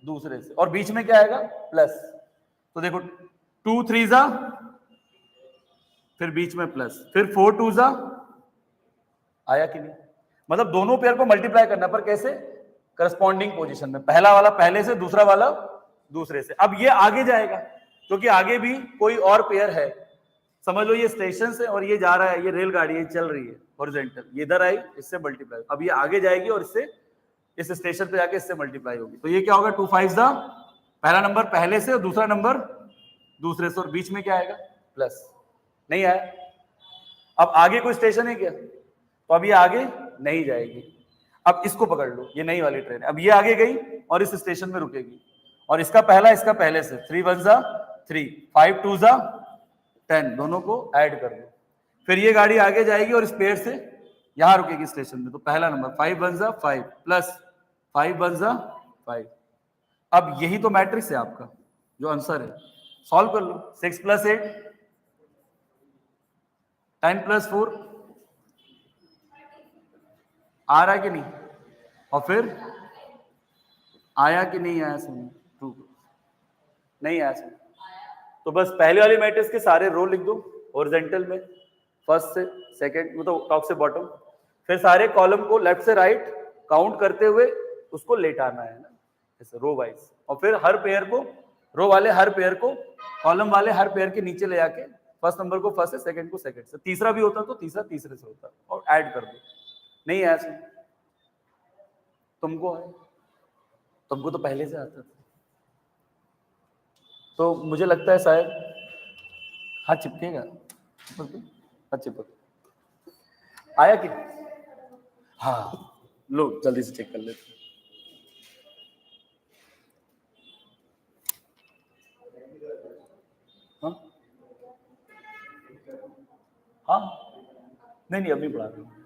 दूसरे से, और बीच में क्या आएगा प्लस। तो देखो 2 3 जा, फिर बीच में प्लस, फिर 4 2 जा, आया कि नहीं? मतलब दोनों पेयर को मल्टीप्लाई करना, पर कैसे, करस्पॉन्डिंग पोजीशन में, पहला वाला पहले से, दूसरा वाला दूसरे से। अब ये आगे जाएगा क्योंकि आगे भी कोई और पेयर है। समझ लो ये स्टेशन से और ये जा रहा है, ये रेलगाड़ी ये चल रही है हॉरिजॉन्टल, ये इधर आई इससे मल्टीप्लाई, अब ये आगे जाएगी और इससे इस स्टेशन पे जाके इससे मल्टीप्लाई होगी। तो ये क्या होगा 2 5 जा, पहला नंबर पहले से और दूसरा नंबर दूसरे से, और बीच में क्या आएगा प्लस, नहीं आया। अब आगे कोई स्टेशन है क्या, तो अब ये आगे नहीं जाएगी। अब इसको पकड़ लो, ये नई वाली ट्रेन है, अब ये आगे गई और इस स्टेशन में रुकेगी, और इसका पहला इसका पहले से, 3 1 जा 3, 5 2 जा 10, दोनों को ऐड कर लो, फिर ये गाड़ी आगे जाएगी और इस पेड़ से यहां रुकेगी स्टेशन में। तो पहला नंबर 5 1 जा 5 प्लस 5 1 जा 5। अब यही तो मैट्रिक्स है आपका, जो आंसर है, सॉल्व कर लो। 6 + 8 10 + 4 आ रहा है कि नहीं, और फिर आया कि नहीं आया समझ, 2 नहीं आया समझ। तो बस पहले वाली मैट्रिक्स के सारे रो लिख दो हॉरिजॉन्टल में, फर्स्ट से सेकंड मतलब टॉप से बॉटम, फिर सारे कॉलम को लेफ्ट से राइट काउंट करते हुए उसको लेटाना है ना ऐसे रो वाइज, और फिर हर पेयर को, रो वाले हर पेयर को कॉलम वाले हर पेयर के नीचे ले जाके फर्स्ट नंबर को फर्स्ट से, सेकंड को सेकंड से, तीसरा भी होता तो तीसरा तीसरे से होता, और ऐड कर दो। नहीं है ऐसे, तुमको है, तुमको तो पहले से आता था। तो मुझे लगता है शायद हाँ चिपकेगा, हाँ चिपक आया कि, हाँ लो जल्दी से चेक कर लेते। हाँ हाँ नहीं नहीं अब नहीं पढ़ा रहा हूँ।